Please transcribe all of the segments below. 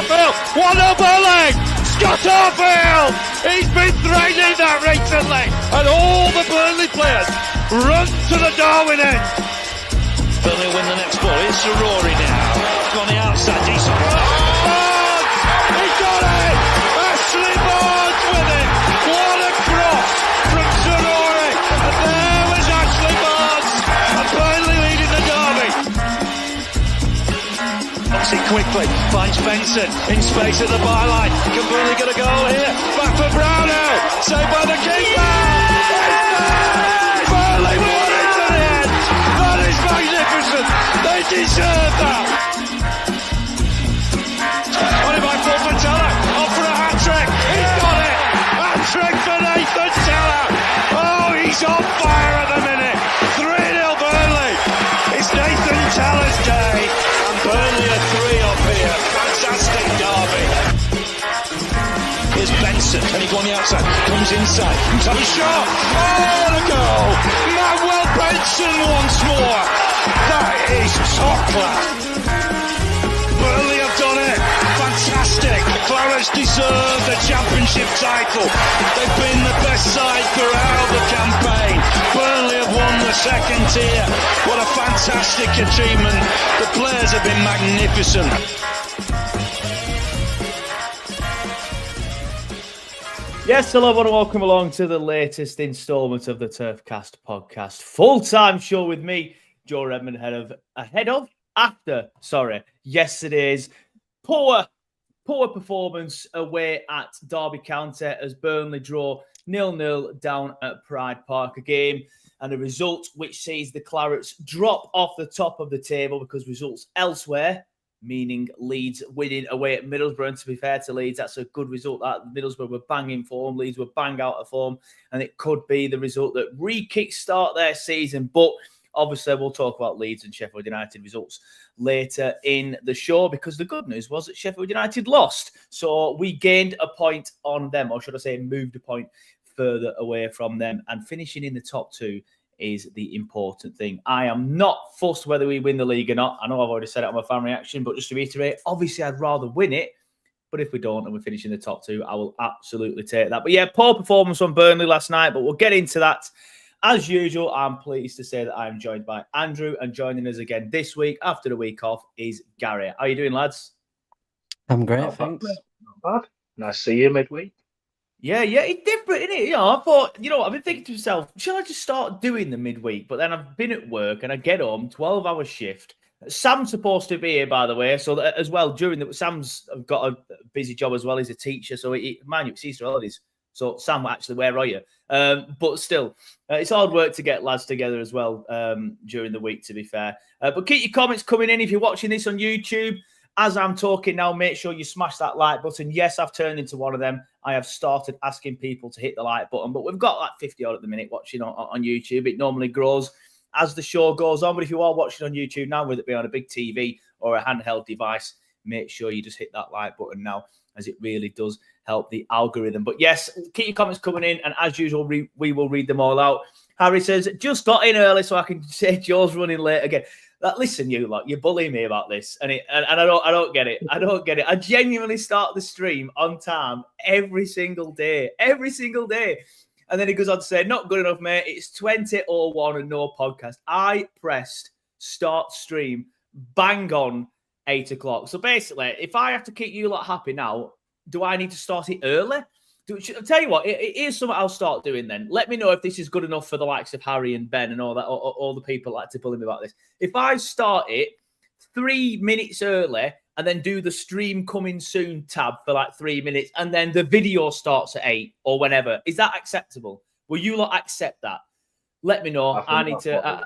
Arfield, 1-0 Burnley. Scott Arfield, he's been threatening that recently, and all the Burnley players run to the Darwin end. Burnley win the next ball. It's Rory now. It's on the outside. Decent. Barnes! He got it! Ashley Barnes with it! What a cross from Rory! And there was Ashley Barnes! And Burnley leading the derby. Knocks it quickly. Finds Benson in space at the byline. Can Burnley get a goal here? Back for Brownell. Saved by the keeper! Burnley won it to the end! That is magnificent! They deserve that! On it by Fulton Teller. Off for a hat-trick. He's got it! Hat-trick for Nathan Teller! Oh, he's on fire at the minute! 3-0 Burnley! It's Nathan Teller's day, and Burnley are 3 up here. Fantastic derby! Here's Benson. Can he go on the outside? Comes inside. He's had a shot. Oh, the goal! Manuel Benson once more! That is top class! Burnley have done it! Fantastic! Clarets deserve the championship title. They've been the best side throughout the campaign. Burnley have won the second tier. What a fantastic achievement. The players have been magnificent. Yes, hello everyone, and welcome along to the latest instalment of the TurfCast podcast. Full-time show with me, Joe Redmond, after yesterday's poor performance away at Derby County as Burnley draw 0-0 down at Pride Park. A game and a result which sees the Clarets drop off the top of the table because results elsewhere, meaning Leeds winning away at Middlesbrough. And to be fair to Leeds, that's a good result. That Middlesbrough were banging form, Leeds were bang out of form, and it could be the result that re-kickstart their season. But obviously, we'll talk about Leeds and Sheffield United results later in the show, because the good news was that Sheffield United lost. So we gained a point on them, or should I say moved a point further away from them, and finishing in the top 2 is the important thing. I am not fussed whether we win the league or not. I know I've already said it on my fan reaction, but just to reiterate, obviously I'd rather win it. But if we don't and we finish in the top 2, I will absolutely take that. But yeah, poor performance from Burnley last night, but we'll get into that. As usual, I'm pleased to say that I'm joined by Andrew, and joining us again this week after the week off is Gary. How are you doing, lads? I'm great, thanks. Not bad. Nice to see you midweek. Yeah, it's different, isn't it? You know, I thought, I've been thinking to myself, shall I just start doing the midweek? But then I've been at work and I get home, 12-hour shift. Sam's supposed to be here, by the way. So that, as well, Sam's got a busy job as well. He's a teacher. So, mind you, it's Easter holidays. So, Sam, actually, where are you? But still, it's hard work to get lads together as well during the week, to be fair. But keep your comments coming in if you're watching this on YouTube. As I'm talking now, make sure you smash that like button. Yes, I've turned into one of them. I have started asking people to hit the like button, but we've got like 50 odd at the minute watching on YouTube. It normally grows as the show goes on. But if you are watching on YouTube now, whether it be on a big TV or a handheld device, make sure you just hit that like button now, as it really does help the algorithm. But yes, keep your comments coming in, and as usual, we will read them all out. Harry says, just got in early so I can say Joe's running late again. Listen, you bully me about this, and I don't get it. I don't get it. I genuinely start the stream on time every single day. And then he goes on to say, not good enough, mate. It's 20:01 and no podcast. I pressed start stream bang on 8 o'clock. So basically, if I have to keep you lot happy now, do I need to start it early? I'll tell you what, here's something I'll start doing then. Let me know if this is good enough for the likes of Harry and Ben and all that, or all the people that like to bully me about this. If I start it 3 minutes early and then do the stream coming soon tab for like 3 minutes, and then the video starts at 8 or whenever, is that acceptable? Will you lot accept that? Let me know. I need to...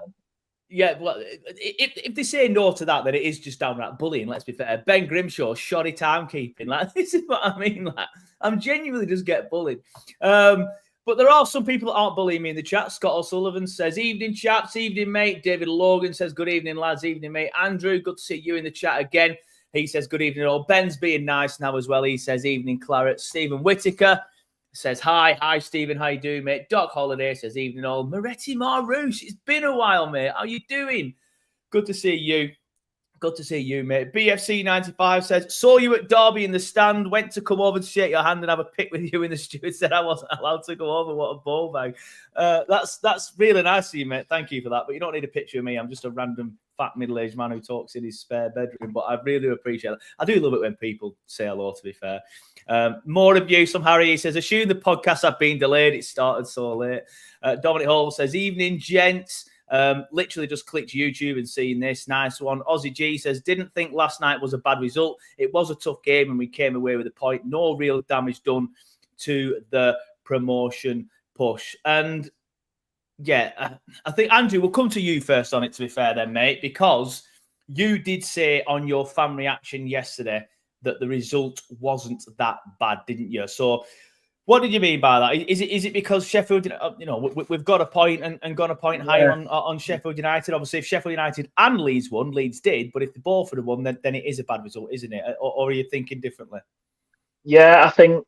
yeah, well, if they say no to that, then it is just downright bullying, let's be fair. Ben Grimshaw, shoddy timekeeping. Like, this is what I mean. Like, I'm genuinely just get bullied. But there are some people that aren't bullying me in the chat. Scott O'Sullivan says, evening, chaps. Evening, mate. David Logan says, good evening, lads. Evening, mate. Andrew, good to see you in the chat again. He says, good evening, all. Ben's being nice now as well. He says, evening, Clarets. Stephen Whitaker says, hi, Stephen. How you doing, mate? Doc Holiday says, evening, all. Moretti Marouche, it's been a while, mate. How you doing? Good to see you. Good to see you, mate. BFC95 says, saw you at Derby in the stand, went to come over to shake your hand and have a pic with you in the studio. Said I wasn't allowed to go over. What a ball bag. That's really nice of you, mate. Thank you for that. But you don't need a picture of me. I'm just a random fat middle-aged man who talks in his spare bedroom. But I really appreciate it. I do love it when people say hello, to be fair. More abuse from Harry. He says, assume the podcast have been delayed. It started so late. Dominic Hall says, evening, gents. Literally just clicked YouTube and seen this. Nice one. Aussie G says, didn't think last night was a bad result. It was a tough game and we came away with a point. No real damage done to the promotion push. And yeah, I think, Andrew, we'll come to you first on it, to be fair then, mate, because you did say on your fan reaction yesterday that the result wasn't that bad, didn't you? So what did you mean by that? Is it because Sheffield, we've got a point and gone a point higher on Sheffield United? Obviously, if Sheffield United and Leeds won, Leeds did, but if the both would have won, then it is a bad result, isn't it? Or are you thinking differently? Yeah, I think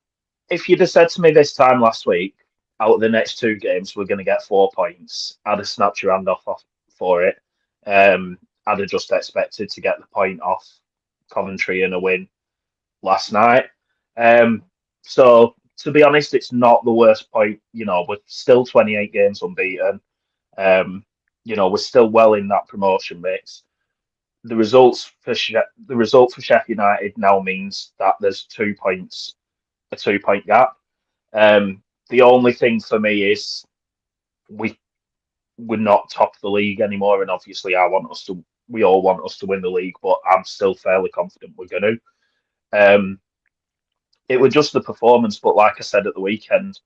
if you'd have said to me this time last week, out of the next 2 games, we're going to get 4 points, I'd have snapped your hand off for it. I'd have just expected to get the point off Coventry and a win last night. So, to be honest, it's not the worst point. We're still 28 games unbeaten. We're still well in that promotion mix. The result for Sheffield United now means that there's 2 points, a 2-point gap. The only thing for me is we're not top of the league anymore, and obviously we all want us to win the league, but I'm still fairly confident we're going to. It was just the performance, but like I said at the weekend,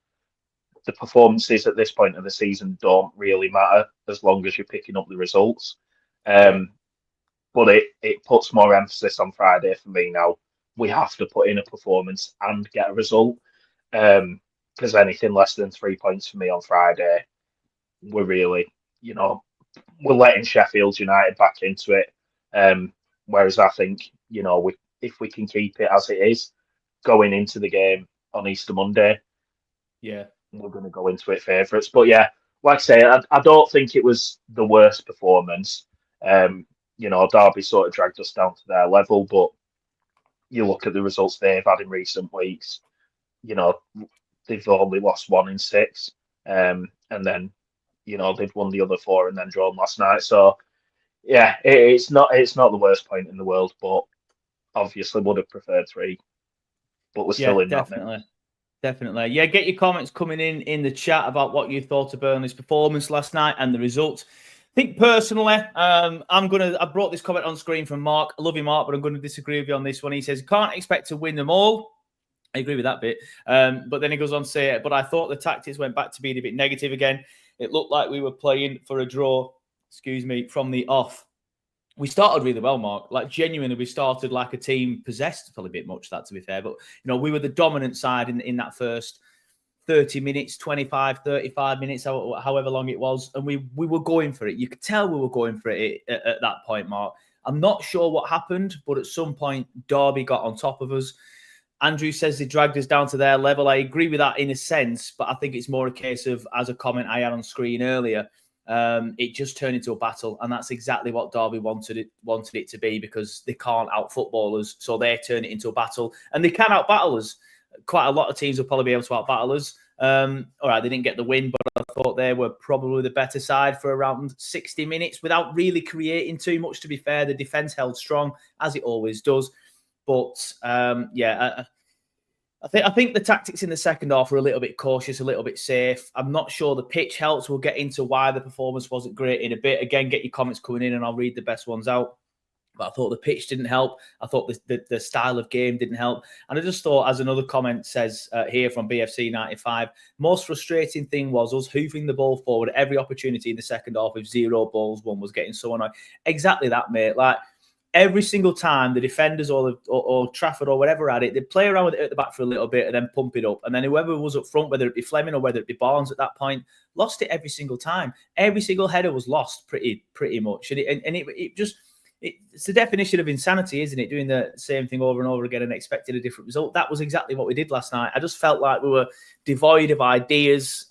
the performances at this point of the season don't really matter as long as you're picking up the results. But it puts more emphasis on Friday for me now. We have to put in a performance and get a result. Because anything less than 3 points for me on Friday, we're really, we're letting Sheffield United back into it. Whereas I think, if we can keep it as it is, going into the game on Easter Monday, we're going to go into it favourites. But yeah, like I say, I don't think it was the worst performance. Derby sort of dragged us down to their level, but you look at the results they've had in recent weeks, they've only lost 1 in 6. And then, they've won the other 4 and then drawn last night. So yeah, it's not the worst point in the world, but obviously would have preferred 3. But we're still in definitely. Definitely. Yeah, get your comments coming in the chat about what you thought of Burnley's performance last night and the results. I think personally, I brought this comment on screen from Mark. I love you, Mark, but I'm going to disagree with you on this one. He says, can't expect to win them all. I agree with that bit. But then he goes on to say, but I thought the tactics went back to being a bit negative again. It looked like we were playing for a draw, from the off. We started really well, Mark. Like, genuinely, we started like a team possessed, probably a bit much, that to be fair. But, we were the dominant side in that first 30 minutes, 25, 35 minutes, however long it was. And we were going for it. You could tell we were going for it at that point, Mark. I'm not sure what happened, but at some point, Derby got on top of us. Andrew says they dragged us down to their level. I agree with that in a sense, but I think it's more a case of, as a comment I had on screen earlier, it just turned into a battle, and that's exactly what Derby wanted it to be, because they can't out-football us, so they turn it into a battle, and they can out-battle us. Quite a lot of teams will probably be able to out-battle us. All right, they didn't get the win, but I thought they were probably the better side for around 60 minutes without really creating too much, to be fair. The defence held strong, as it always does. But, I think the tactics in the second half were a little bit cautious, a little bit safe. I'm not sure the pitch helps. We'll get into why the performance wasn't great in a bit. Again, get your comments coming in and I'll read the best ones out. But I thought the pitch didn't help. I thought the style of game didn't help. And I just thought, as another comment says here from BFC95, most frustrating thing was us hoovering the ball forward every opportunity in the second half with 0 balls. One was getting so annoying. Exactly that, mate. Like, every single time the defenders or Trafford or whatever had it, they'd play around with it at the back for a little bit and then pump it up. And then whoever was up front, whether it be Fleming or whether it be Barnes at that point, lost it every single time. Every single header was lost pretty much. It's the definition of insanity, isn't it? Doing the same thing over and over again and expecting a different result. That was exactly what we did last night. I just felt like we were devoid of ideas.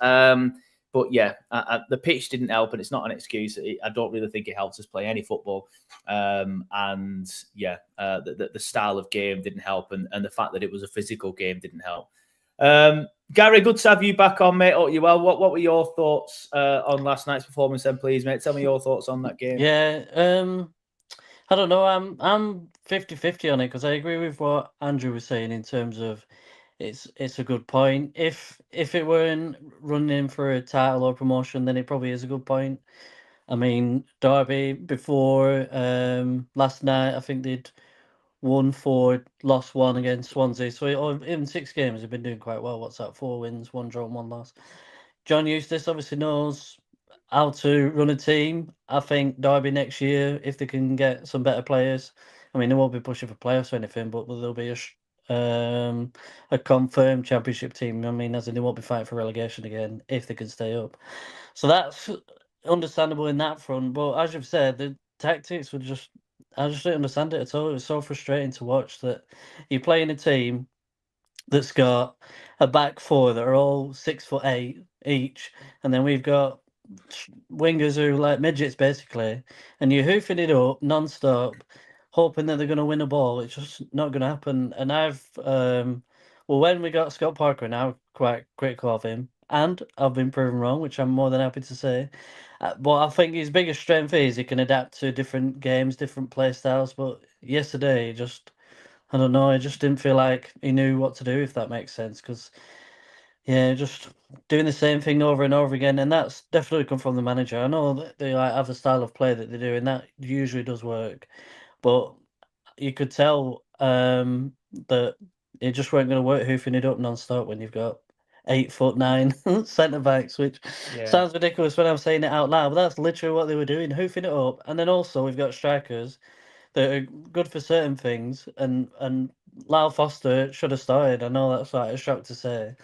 But yeah, the pitch didn't help, and it's not an excuse. I don't really think it helps us play any football. And yeah, the style of game didn't help, and the fact that it was a physical game didn't help. Gary, good to have you back on, mate. You well. What were your thoughts on last night's performance? Then, please, mate, tell me your thoughts on that game. Yeah, I don't know. I'm 50-50 on it because I agree with what Andrew was saying in terms of it's a good point. If it weren't running for a title or promotion, then it probably is a good point. I mean, Derby before last night, I think they'd won 4, lost 1 against Swansea. So in 6 games, they've been doing quite well. What's that? 4 wins, 1 draw, and 1 loss. John Eustace obviously knows how to run a team. I think Derby next year, if they can get some better players, I mean, they won't be pushing for playoffs or anything, but there'll be a confirmed championship team. I mean, as in they won't be fighting for relegation again if they can stay up. So that's understandable in that front. But as you've said, the tactics were just, I just don't understand it at all. It was so frustrating to watch that you're playing a team that's got a back 4 that are all 6'8" each, and then we've got wingers who are like midgets basically, and you're hoofing it up non-stop, hoping that they're going to win a ball. It's just not going to happen. And when we got Scott Parker, now quite critical of him, and I've been proven wrong, which I'm more than happy to say. But I think his biggest strength is he can adapt to different games, different play styles. But yesterday, I don't know, I just didn't feel like he knew what to do, if that makes sense. Because, yeah, just doing the same thing over and over again. And that's definitely come from the manager. I know that they have a style of play that they do, and that usually does work. But you could tell that it just weren't going to work hoofing it up non-stop when you've got 8'9" centre backs, which sounds ridiculous when I'm saying it out loud, but that's literally what they were doing, hoofing it up. And then also we've got strikers that are good for certain things, and Lyle Foster should have started. I know that's like a shock to say,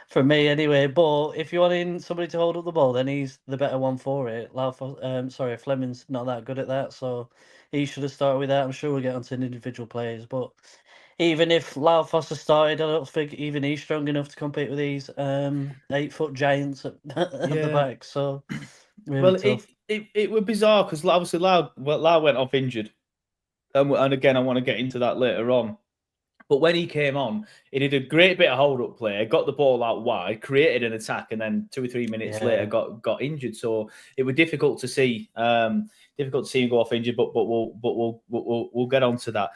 for me anyway. But if you want somebody to hold up the ball, then he's the better one for it. Fleming's not that good at that, so he should have started with that. I'm sure we'll get onto individual players, but even if Lyle Foster started, I don't think even he's strong enough to compete with these 8-foot giants at the back. So really tough. It was bizarre because obviously Lyle went off injured. And again, I want to get into that later on. But when he came on, he did a great bit of hold-up play, got the ball out wide, created an attack, and then 2 or 3 minutes later got injured. So it was difficult to see him go off injured. But we'll get on to that.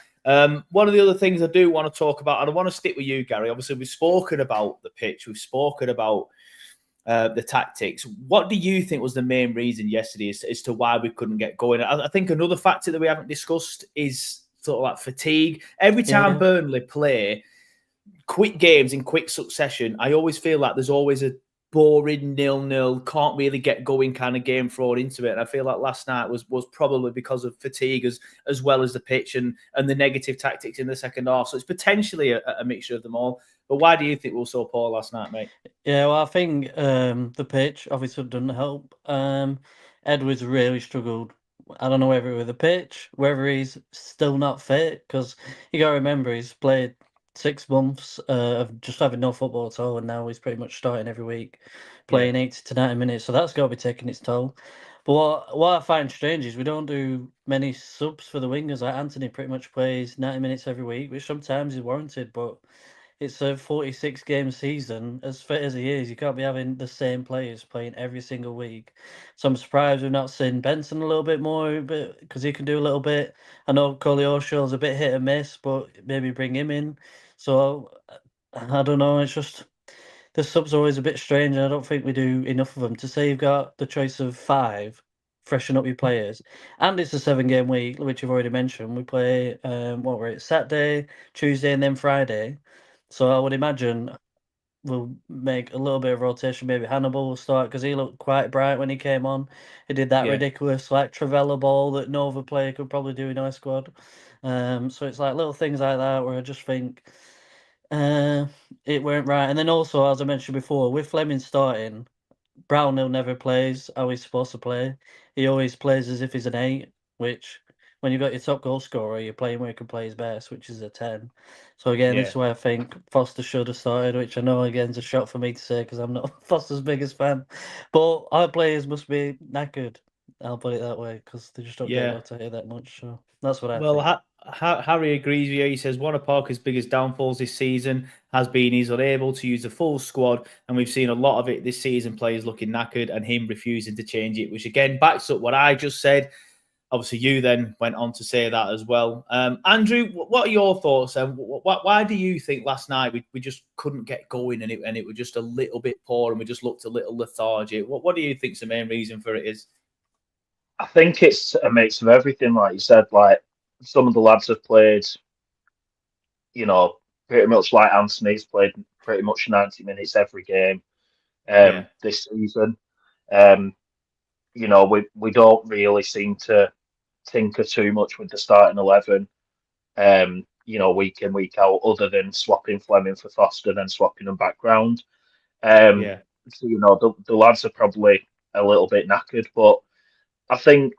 One of the other things I do want to talk about, and I want to stick with you, Gary. Obviously, we've spoken about the pitch, we've spoken about the tactics. What do you think was the main reason yesterday as to why we couldn't get going? I think another factor that we haven't discussed is sort of like fatigue. Every time Burnley play quick games in quick succession, I always feel like there's always a boring 0-0, can't really get going kind of game thrown into it. And I feel like last night was probably because of fatigue as well as the pitch and the negative tactics in the second half. So it's potentially a mixture of them all. But why do you think we were so poor last night, mate? Yeah, well, I think the pitch obviously doesn't help. Edwards really struggled. I don't know whether it was the pitch, whether he's still not fit, because you got to remember he's played 6 months of just having no football at all, and now he's pretty much starting every week, playing 80 to 90 minutes. So that's got to be taking its toll. But what I find strange is we don't do many subs for the wingers. Like Anthony pretty much plays 90 minutes every week, which sometimes is warranted, but it's a 46-game season. As fit as he is, you can't be having the same players playing every single week. So I'm surprised we've not seen Benson a little bit more, because he can do a little bit. I know Koleosho's a bit hit and miss, but maybe bring him in. So I don't know. It's just the subs are always a bit strange, and I don't think we do enough of them. To say you've got the choice of 5, freshen up your players, and it's a 7-game week, which you've already mentioned. We play Saturday, Tuesday, and then Friday. So I would imagine we'll make a little bit of rotation. Maybe Hannibal will start because he looked quite bright when he came on. He did that ridiculous like Travella ball that no other player could probably do in our squad. So it's like little things like that where I just think it weren't right. And then also, as I mentioned before, with Fleming starting, Brownhill never plays how he's supposed to play. He always plays as if he's an 8, which when you've got your top goal scorer, you're playing where he can play his best, which is a 10. So again, this is where I think Foster should have started, which I know again is a shot for me to say because I'm not Foster's biggest fan. But our players must be knackered. I'll put it that way because they just don't get rotated that much. So that's what I think. Harry agrees with you. He says one of Parker's biggest downfalls this season has been he's unable to use the full squad, and we've seen a lot of it this season. Players looking knackered and him refusing to change it, which again backs up what I just said. Obviously, you then went on to say that as well. Andrew, what are your thoughts? Why do you think last night we just couldn't get going and it was just a little bit poor and we just looked a little lethargic? What do you think's the main reason for it is? I think it's a mix of everything, like you said. Like some of the lads have played, pretty much like Anthony's played pretty much 90 minutes every game this season. We don't really seem to tinker too much with the starting 11, week in, week out, other than swapping Fleming for Foster, then swapping them back round. So, the lads are probably a little bit knackered, but I think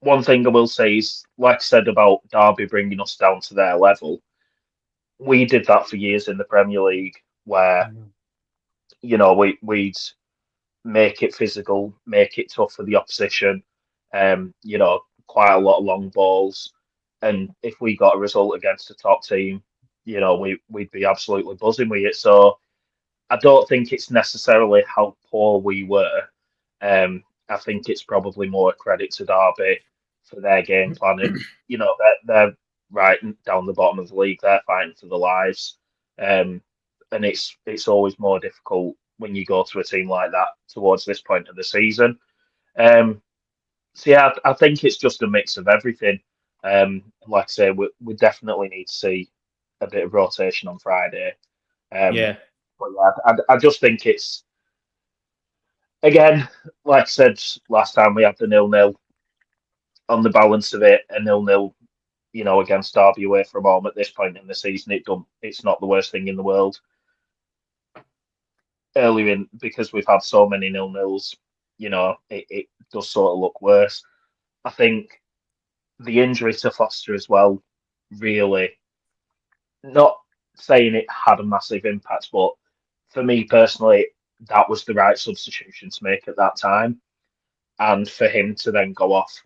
one thing I will say is, like I said about Derby bringing us down to their level, we did that for years in the Premier League, where we'd make it physical, make it tough for the opposition. Quite a lot of long balls, and if we got a result against a top team, we'd be absolutely buzzing with it. So I don't think it's necessarily how poor we were. I think it's probably more credit to Derby for their game planning. They're right down the bottom of the league. They're fighting for their lives, and it's always more difficult when you go to a team like that towards this point of the season. I think it's just a mix of everything. Like I say, we definitely need to see a bit of rotation on Friday. But I just think it's, again, like I said last time, we had the 0-0 on the balance of it, a 0-0, against Derby away from home at this point in the season. It's not the worst thing in the world. Earlier in, because we've had so many 0-0s, it does sort of look worse. I think the injury to Foster as well, really, not saying it had a massive impact, but for me personally, that was the right substitution to make at that time. And for him to then go off,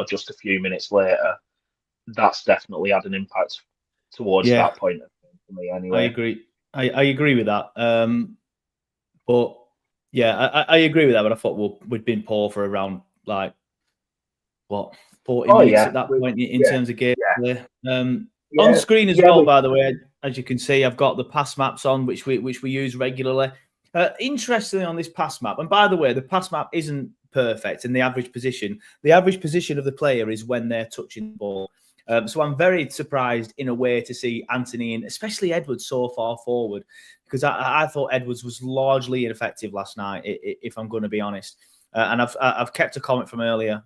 just a few minutes later, that's definitely had an impact towards that point for me anyway. I agree. I agree with that. But yeah, I agree with that. But I thought we'd been poor for around 40 minutes at that point in terms of game play. On screen as well, by the way, as you can see, I've got the pass maps on, which we use regularly. Interestingly, on this pass map, and by the way, the pass map isn't perfect in the average position. The average position of the player is when they're touching the ball. So I'm very surprised in a way to see Anthony and especially Edwards so far forward, because I thought Edwards was largely ineffective last night, if I'm going to be honest. And I've kept a comment from earlier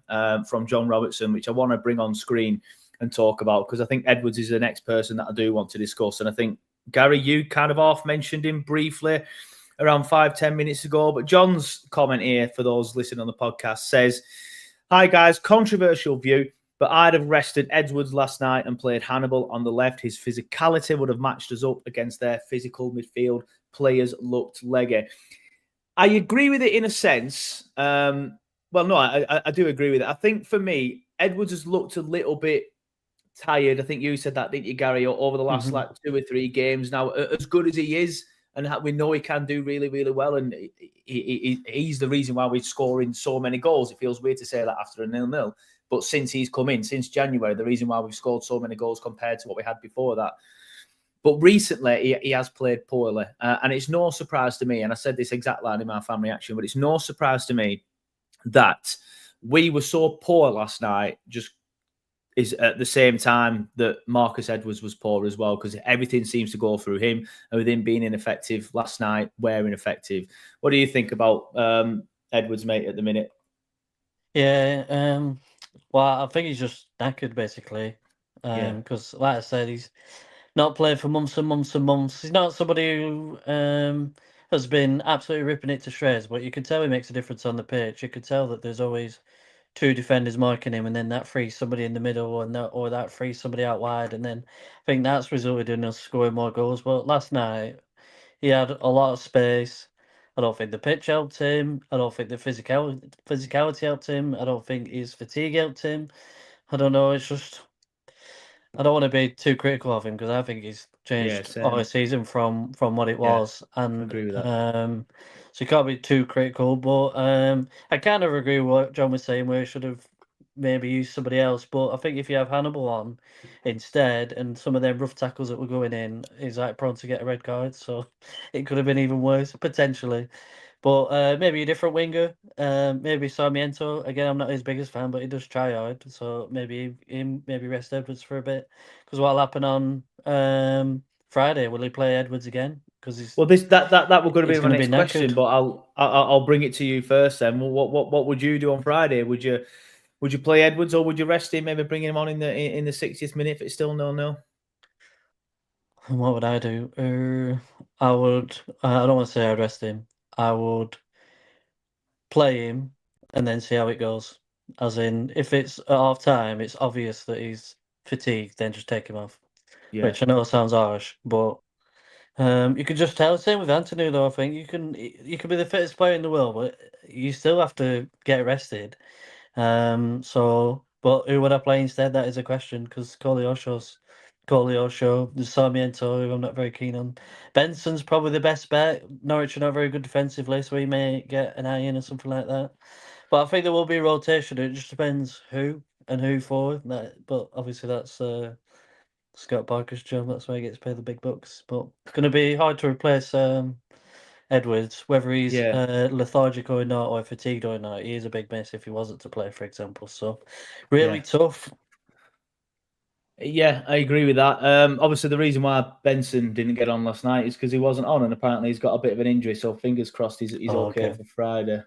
from John Robertson, which I want to bring on screen and talk about, because I think Edwards is the next person that I do want to discuss. And I think, Gary, you kind of half mentioned him briefly around 5-10 minutes ago. But John's comment here, for those listening on the podcast, says, "Hi, guys, controversial view, but I'd have rested Edwards last night and played Hannibal on the left. His physicality would have matched us up against their physical midfield. Players looked leggy." I agree with it in a sense. I do agree with it. I think for me, Edwards has looked a little bit tired. I think you said that, didn't you, Gary, over the last 2 or 3 games now. As good as he is, and we know he can do really, really well, and he's the reason why we're scoring so many goals. It feels weird to say that after a 0-0. But since he's come in, since January, the reason why we've scored so many goals compared to what we had before that. But recently, he has played poorly. And it's no surprise to me, and I said this exact line in my fan reaction, but it's no surprise to me that we were so poor last night, just is at the same time that Marcus Edwards was poor as well, because everything seems to go through him, and with him being ineffective last night, we're ineffective. What do you think about Edwards, mate, at the minute? Yeah, well, I think he's just knackered, basically. Because, like I said, he's not played for months and months and months. He's not somebody who has been absolutely ripping it to shreds, but you can tell he makes a difference on the pitch. You can tell that there's always two defenders marking him, and then that frees somebody in the middle, or that frees somebody out wide, and then I think that's resulted in us scoring more goals. But last night he had a lot of space. I don't think the pitch helped him. I don't think the physicality helped him. I don't think his fatigue helped him. I don't know. It's just I don't want to be too critical of him because I think he's Yeah, changed all same. the season from what it Yeah, was, and agree with that. so you can't be too critical. But I kind of agree with what John was saying, where he should have maybe used somebody else. But I think if you have Hannibal on instead, and some of them rough tackles that were going in, he's like prone to get a red card, so it could have been even worse potentially. But maybe a different winger, maybe Sarmiento. Again, I'm not his biggest fan, but he does try hard. So maybe him, maybe rest Edwards for a bit. Because what'll happen on Friday? Will he play Edwards again? Because he's Well, that was going to be he's my going to be next question, knackered. but I'll bring it to you first. Then, what would you do on Friday? Would you play Edwards or would you rest him? Maybe bring him on in the 60th minute if it's still 0-0? And what would I do? I would. I don't want to say I'd rest him. I would play him and then see how it goes. As in, if it's at half time, it's obvious that he's fatigued. Then just take him off. Yeah, Which I know sounds harsh, but you can just tell. Same with Anthony, though. I think you can be the fittest player in the world, but you still have to get rested. So, but who would I play instead? That is a question because Koleosho, there's Sarmiento, who I'm not very keen on. Benson's probably the best bet. Norwich are not very good defensively, so he may get an eye in or something like that. But I think there will be a rotation. It just depends who and who for. But obviously that's Scott Parker's job. That's why he gets paid the big bucks. But it's going to be hard to replace Edwards, whether he's yeah. lethargic or not, or fatigued or not. He is a big miss if he wasn't to play, for example. So really Yeah. tough. Yeah, I agree with that. Obviously, the reason why Benson didn't get on last night is because he wasn't on, and apparently he's got a bit of an injury. So fingers crossed he's okay for Friday.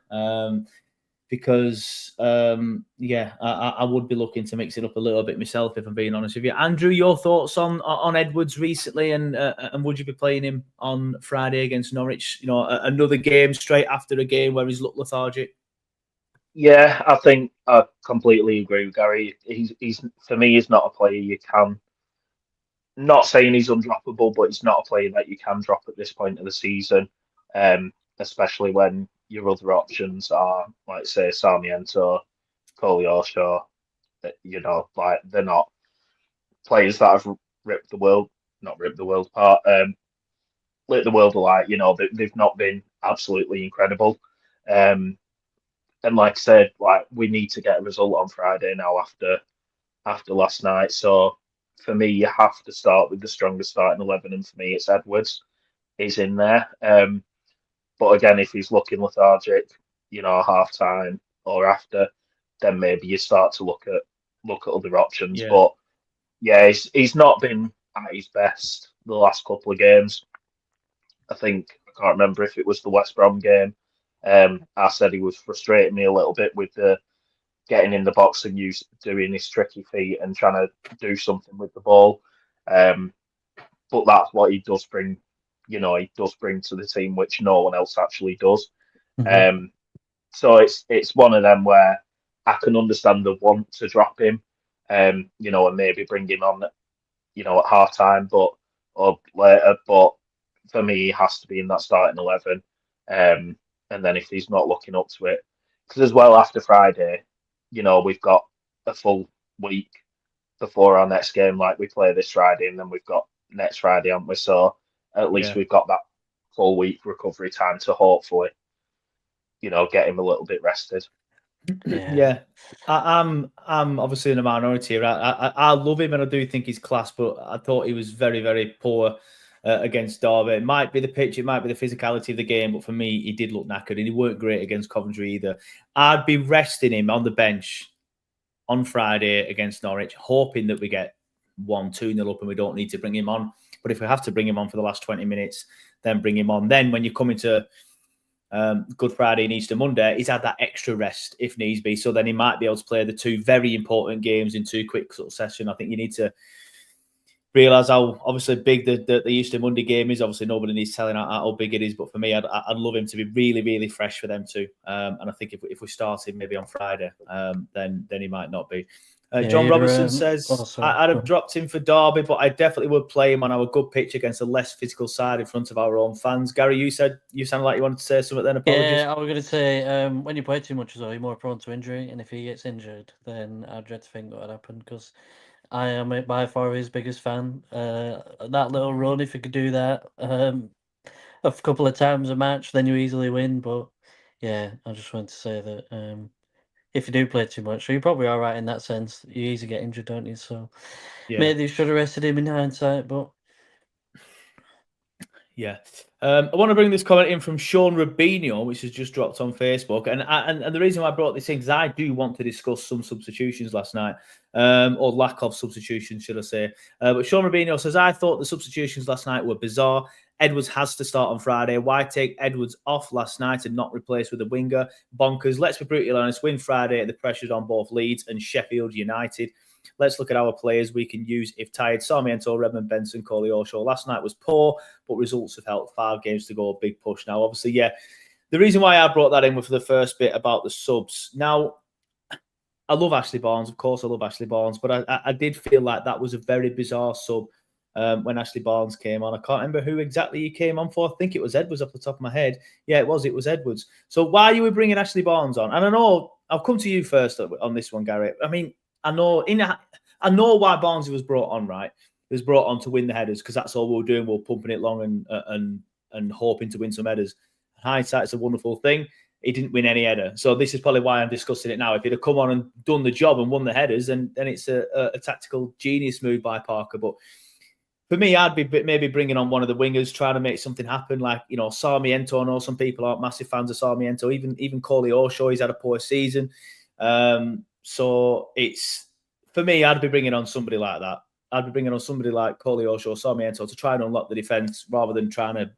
Because I would be looking to mix it up a little bit myself, if I'm being honest with you. Andrew, your thoughts on Edwards recently, and would you be playing him on Friday against Norwich? You know, another game straight after a game where he's looked lethargic. Yeah, I think I completely agree with Gary. He's for me, he's not a player you can. Not saying he's undroppable, but he's not a player that you can drop at this point of the season, especially when your other options are, like say, Sarmiento, Koleosho. You know, like they're not players that have not ripped the world apart, lit the world alight. You know, they've not been absolutely incredible. And like I said, like we need to get a result on Friday now after last night. So for me, you have to start with the strongest starting 11, and for me, it's Edwards. He's in there. But again, if he's looking lethargic, you know, half time or after, then maybe you start to look at other options. Yeah. But yeah, he's not been at his best the last couple of games. I can't remember if it was the West Brom game. I said he was frustrating me a little bit with the getting in the box and doing his tricky feet and trying to do something with the ball. But that's what he does bring. You know, he does bring to the team, which no one else actually does. Mm-hmm. So it's one of them where I can understand the want to drop him, you know, and maybe bring him on, you know, at half time, or later. But for me, he has to be in that starting 11. And then if he's not looking up to it, because as well after Friday, you know, we've got a full week before our next game. Like we play this Friday, and then we've got next Friday, haven't we? So at least we've got that full week recovery time to hopefully, you know, get him a little bit rested. Yeah. I'm obviously in a minority here. I love him and I do think he's class, but I thought he was very, very poor against Derby. It might be the pitch, it might be the physicality of the game, but for me, he did look knackered and he weren't great against Coventry either. I'd be resting him on the bench on Friday against Norwich, hoping that we get 1-2-0 up and we don't need to bring him on. But if we have to bring him on for the last 20 minutes, then bring him on. Then when you come into Good Friday and Easter Monday, he's had that extra rest if needs be. So then he might be able to play the two very important games in two quick succession. I think you need to realise how obviously big the Easter Monday game is. Obviously, nobody needs telling how big it is, but for me, I'd love him to be really, really fresh for them too. And I think if we start him maybe on Friday, then he might not be. John Robertson says, I'd have dropped him for Derby, but I definitely would play him on our good pitch against a less physical side in front of our own fans. Gary, you sounded like you wanted to say something then. Apologies. Yeah, I was going to say, when you play too much as well, you're more prone to injury, and if he gets injured, then I dread to think what would happen, because I am by far his biggest fan. That little run, if you could do that a couple of times a match, then you easily win. But yeah, I just wanted to say that if you do play too much, so you're probably all right in that sense. You easily get injured, don't you? So maybe you should have rested him in hindsight, but yeah. I want to bring this comment in from Sean Rubinho, which has just dropped on Facebook. And the reason why I brought this in is I do want to discuss some substitutions last night, or lack of substitutions, should I say. But Sean Rubinho says, I thought the substitutions last night were bizarre. Edwards has to start on Friday. Why take Edwards off last night and not replace with a winger? Bonkers. Let's be brutally honest. Win Friday. The pressure's on both Leeds and Sheffield United. Let's look at our players we can use if tired. Sarmiento, Redmond, Benson, Coley, Oshaw. Last night was poor, but results have helped. 5 games to go. Big push now. Obviously, yeah. The reason why I brought that in was for the first bit about the subs. Now, I love Ashley Barnes. Of course, I love Ashley Barnes, but I did feel like that was a very bizarre sub when Ashley Barnes came on. I can't remember who exactly he came on for. I think it was Edwards off the top of my head. Yeah, it was Edwards. So why are you bringing Ashley Barnes on? And I know, I'll come to you first on this one, Gary. I mean, I know why Barnes was brought on, right? He was brought on to win the headers because that's all we were doing. We were pumping it long and hoping to win some headers. Hindsight's a wonderful thing. He didn't win any header. So this is probably why I'm discussing it now. If he'd have come on and done the job and won the headers, then it's a tactical genius move by Parker. But for me, I'd be maybe bringing on one of the wingers, trying to make something happen. Like, Sarmiento. I know some people aren't massive fans of Sarmiento. Even Coley Oshaw, he's had a poor season. So it's, for me, I'd be bringing on somebody like that. I'd be bringing on somebody like Coley Oshaw, Sarmiento to try and unlock the defence rather than trying to,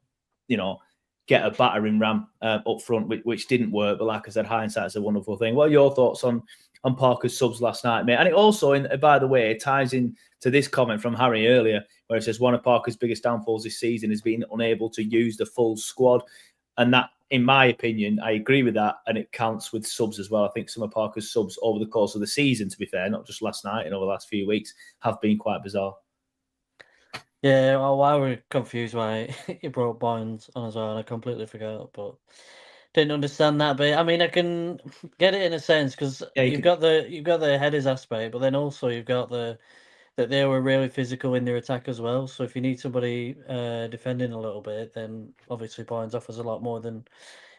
get a battering ram up front, which didn't work. But like I said, hindsight's a wonderful thing. What are your thoughts on Parker's subs last night, mate? And it also, by the way, ties in to this comment from Harry earlier, where it says one of Parker's biggest downfalls this season has been unable to use the full squad. And that, in my opinion, I agree with that, and it counts with subs as well. I think some of Parker's subs over the course of the season, to be fair, not just last night and over the last few weeks, have been quite bizarre. Yeah, well, I was confused why he brought Barnes on as well, and I completely forgot, but didn't understand that bit. I mean, I can get it in a sense because you've got the headers aspect, but then also you've got that they were really physical in their attack as well. So if you need somebody defending a little bit, then obviously Barnes offers a lot more than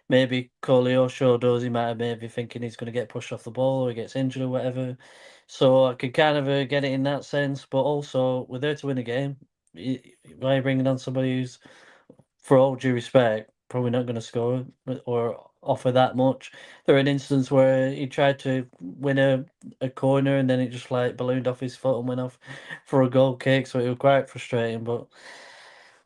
maybe Coley Oshaw does. He might have maybe thinking he's going to get pushed off the ball or he gets injured or whatever. So I could kind of get it in that sense, but also we're there to win a game. Why are you bringing on somebody who's, for all due respect, probably not going to score or offer that much? There are an instance where he tried to win a corner and then it just ballooned off his foot and went off for a goal kick, so it was quite frustrating. But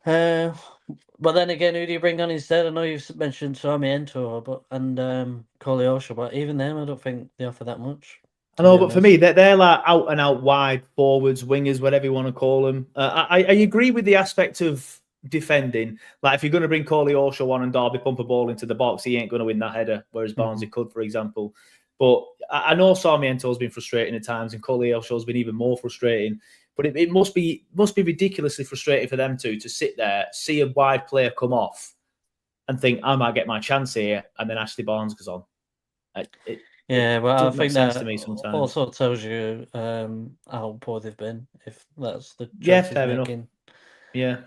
then again, who do you bring on instead? I know you've mentioned Sarmiento and Coley Oshaw, but even them, I don't think they offer that much. I know, but for me, they're like out and out wide forwards, wingers, whatever you want to call them. I agree with the aspect of defending. Like, if you're going to bring Coley Oshaw on and Derby pump a ball into the box, he ain't going to win that header, whereas Barnes could, for example. But I know Sarmiento's been frustrating at times, and Coley Oshaw's been even more frustrating. But it must be ridiculously frustrating for them to sit there, see a wide player come off, and think, I might get my chance here, and then Ashley Barnes goes on. Yeah, well, I think that to me sometimes also tells you how poor they've been, if that's the fair enough. Yeah,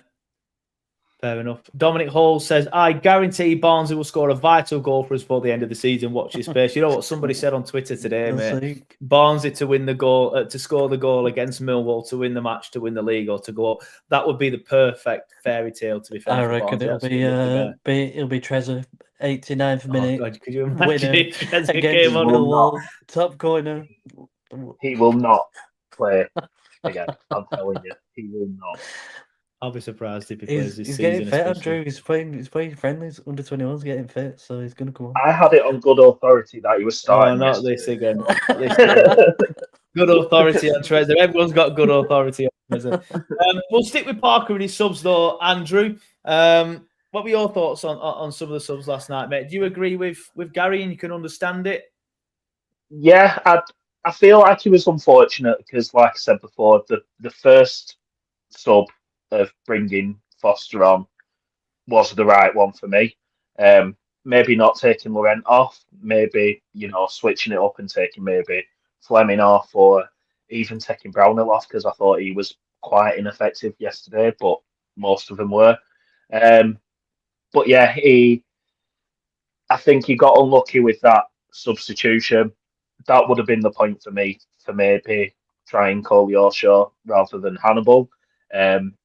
fair enough. Dominic Hall says, I guarantee Barnsley will score a vital goal for us before the end of the season. Watch his space. You know what somebody said on Twitter today, mate? Barnsley to win the goal, to score the goal against Millwall, to win the match, to win the league, or to go up. That would be the perfect fairy tale, to be fair. I reckon it'll be Trezor, 89th minute. God, could you imagine against Millwall, top corner. He will not play again. I'm telling you, he will not. I'll be surprised if he plays this season. He's getting fit, Andrew. He's playing friendlies. Under 21's getting fit, so he's going to come on. I had it on good authority that he was starting. Oh, not this again. Good authority on Trezor. Everyone's got good authority on We'll stick with Parker and his subs, though, Andrew. What were your thoughts on some of the subs last night, mate? Do you agree with Gary and you can understand it? Yeah, I feel like he was unfortunate because, like I said before, the first sub of bringing Foster on was the right one for me. Maybe not taking Laurent off, maybe, switching it up and taking maybe Fleming off or even taking Brownhill off because I thought he was quite ineffective yesterday, but most of them were. But yeah, I think he got unlucky with that substitution. That would have been the point for me for maybe trying Cole Yarshaw rather than Hannibal. I'm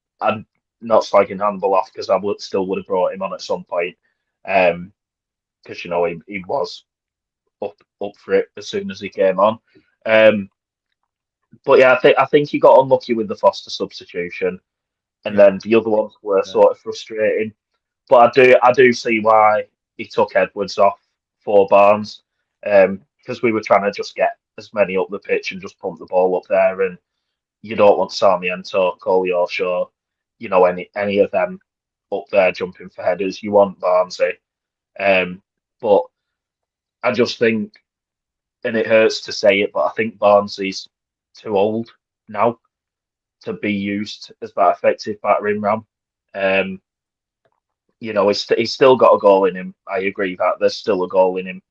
not slagging Hannibal off because I still would have brought him on at some point. Because he was up for it as soon as he came on. But yeah, I think he got unlucky with the Foster substitution, and then the other ones were sort of frustrating. But I do see why he took Edwards off for Barnes, because we were trying to just get as many up the pitch and just pump the ball up there, and you don't want Sarmiento, Cole Yarshaw, any of them up there jumping for headers. You want Barnsley. But I just think, and it hurts to say it, but I think Barnsley's too old now to be used as that effective battering ram. He's still got a goal in him. I agree that there's still a goal in him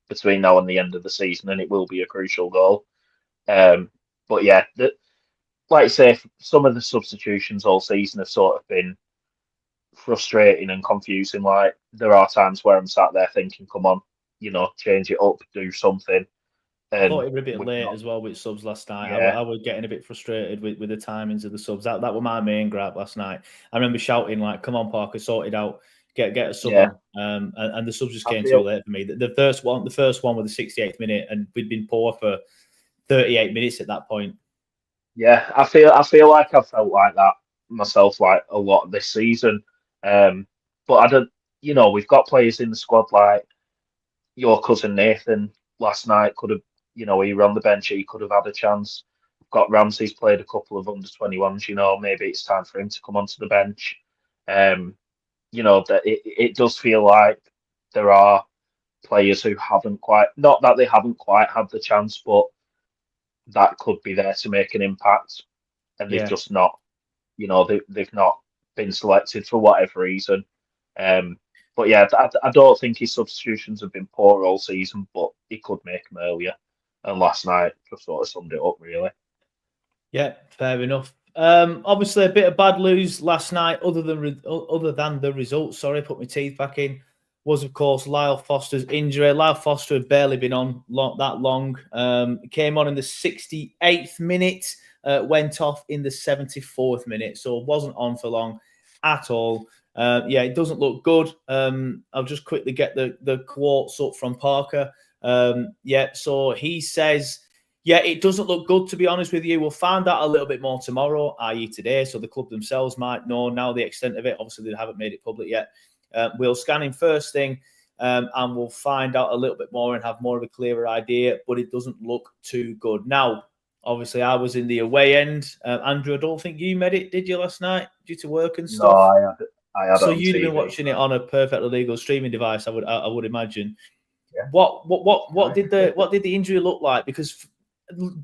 between now and the end of the season, and it will be a crucial goal. But yeah, like I say, some of the substitutions all season have sort of been frustrating and confusing. Like, there are times where I'm sat there thinking, come on, change it up, do something. I thought it was a bit late as well with subs last night. Yeah. I was getting a bit frustrated with the timings of the subs. That was my main gripe last night. I remember shouting, like, come on, Parker, sort it out, get a sub on. And the subs just came too late for me. The first one was the 68th minute, and we'd been poor for 38 minutes at that point. Yeah, I feel like I've felt like that myself, like, a lot this season. But I don't, we've got players in the squad like your cousin Nathan last night could have, he were on the bench, he could have had a chance. We've got Ramsey's played a couple of under-21s, maybe it's time for him to come onto the bench. That it does feel like there are players who haven't quite, not that they haven't quite had the chance, but that could be there to make an impact. And they've just not, they've not been selected for whatever reason. But yeah, I don't think his substitutions have been poor all season, but he could make them earlier. And last night just sort of summed it up, really. Yeah, fair enough. Obviously, a bit of bad news last night, other than the results. Sorry, put my teeth back in. Was, of course, Lyle Foster's injury. Lyle Foster had barely been on that long. Came on in the 68th minute, went off in the 74th minute, so wasn't on for long at all. It doesn't look good. I'll just quickly get the quotes up from Parker. So he says, it doesn't look good, to be honest with you. We'll find out a little bit more tomorrow, i.e. today, so the club themselves might know now the extent of it. Obviously, they haven't made it public yet. We'll scan him first thing, and we'll find out a little bit more and have more of a clearer idea, but it doesn't look too good. Now, obviously, I was in the away end. Andrew, I don't think you made it, did you, last night, due to work and stuff? No, I had so you'd have been watching it on a perfectly legal streaming device, I would imagine. Yeah. What did the injury look like? Because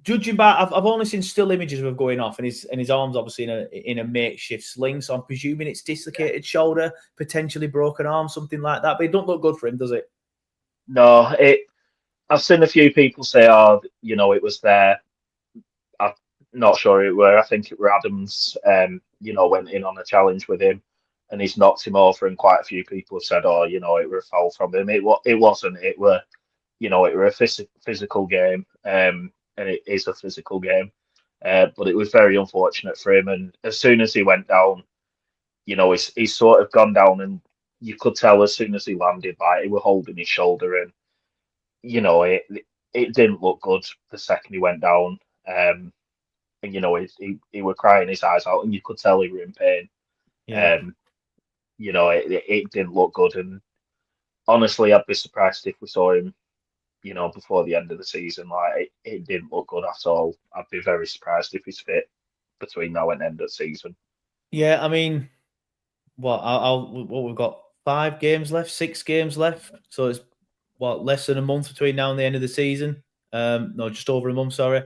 judging by, I've only seen still images of him going off, and his arm's obviously in a makeshift sling. So I'm presuming it's dislocated shoulder, potentially broken arm, something like that. But it don't look good for him, does it? No, I've seen a few people say, it was there. I'm not sure it were. I think it were Adams. Went in on a challenge with him, and he's knocked him over. And quite a few people have said, it were a foul from him. It wasn't. It were a physical game. And it is a physical game. But it was very unfortunate for him. And as soon as he went down, he's sort of gone down, and you could tell as soon as he landed, like, he were holding his shoulder, and it didn't look good the second he went down. And he were crying his eyes out, and you could tell he were in pain. Yeah. It didn't look good, and honestly, I'd be surprised if we saw him before the end of the season. Like, it didn't look good at all. I'd be very surprised if he's fit. between now and end of season. Yeah, I mean, what we've got 5 games left, 6 games left. So it's less than a month between now and the end of the season. No, just over a month, sorry.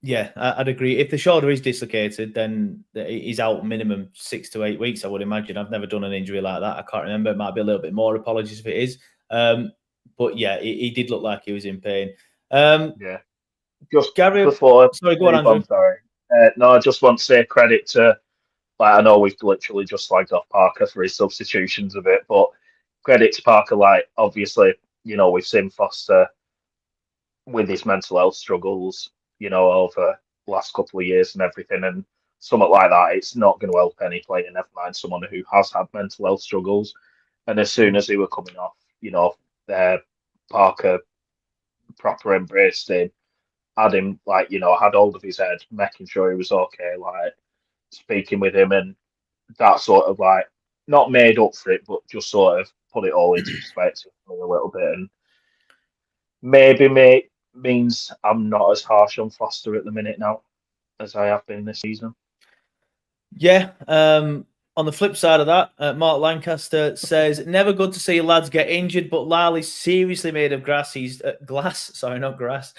Yeah, I'd agree. If the shoulder is dislocated, then he's out minimum 6 to 8 weeks, I would imagine. I've never done an injury like that. I can't remember. It might be a little bit more. Apologies if it is. But yeah, he did look like he was in pain. Yeah. Just Gary, before sorry, go on, Andrew. I'm sorry. No, I just want to say credit to, like, I know we've literally just slagged off Parker for his substitutions a bit, but credit to Parker. Like, obviously, we've seen Foster with his mental health struggles, over the last couple of years and everything, and something like that, it's not going to help any player, never mind someone who has had mental health struggles. And as soon as they were coming off, Parker proper embraced him, had him, like, had hold of his head, making sure he was okay, like, speaking with him, and that sort of, like, not made up for it, but just sort of put it all into perspective a little bit, and maybe means I'm not as harsh on Foster at the minute now as I have been this season. Yeah. On the flip side of that, Mark Lancaster says, never good to see lads get injured, but Lali's seriously made of glass. He's glass, sorry, not grass.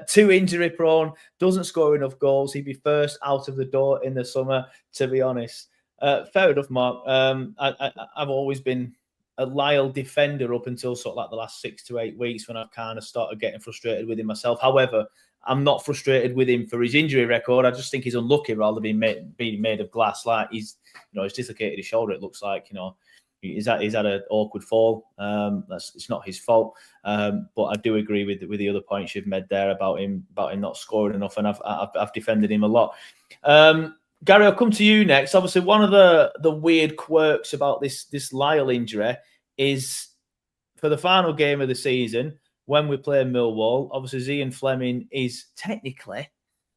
Too injury prone, doesn't score enough goals. He'd be first out of the door in the summer, to be honest. Fair enough, Mark. I've always been a Lyle defender up until sort of like the last 6 to 8 weeks when I've kind of started getting frustrated with him myself. However, I'm not frustrated with him for his injury record. I just think he's unlucky rather than being made of glass. Like he's dislocated his shoulder. It looks like, he's had an awkward fall. It's not his fault. But I do agree with the other points you've made there about him not scoring enough, and I've defended him a lot. Gary, I'll come to you next. Obviously, one of the weird quirks about this Lyle injury is for the final game of the season, when we play Millwall, obviously Ian Fleming is technically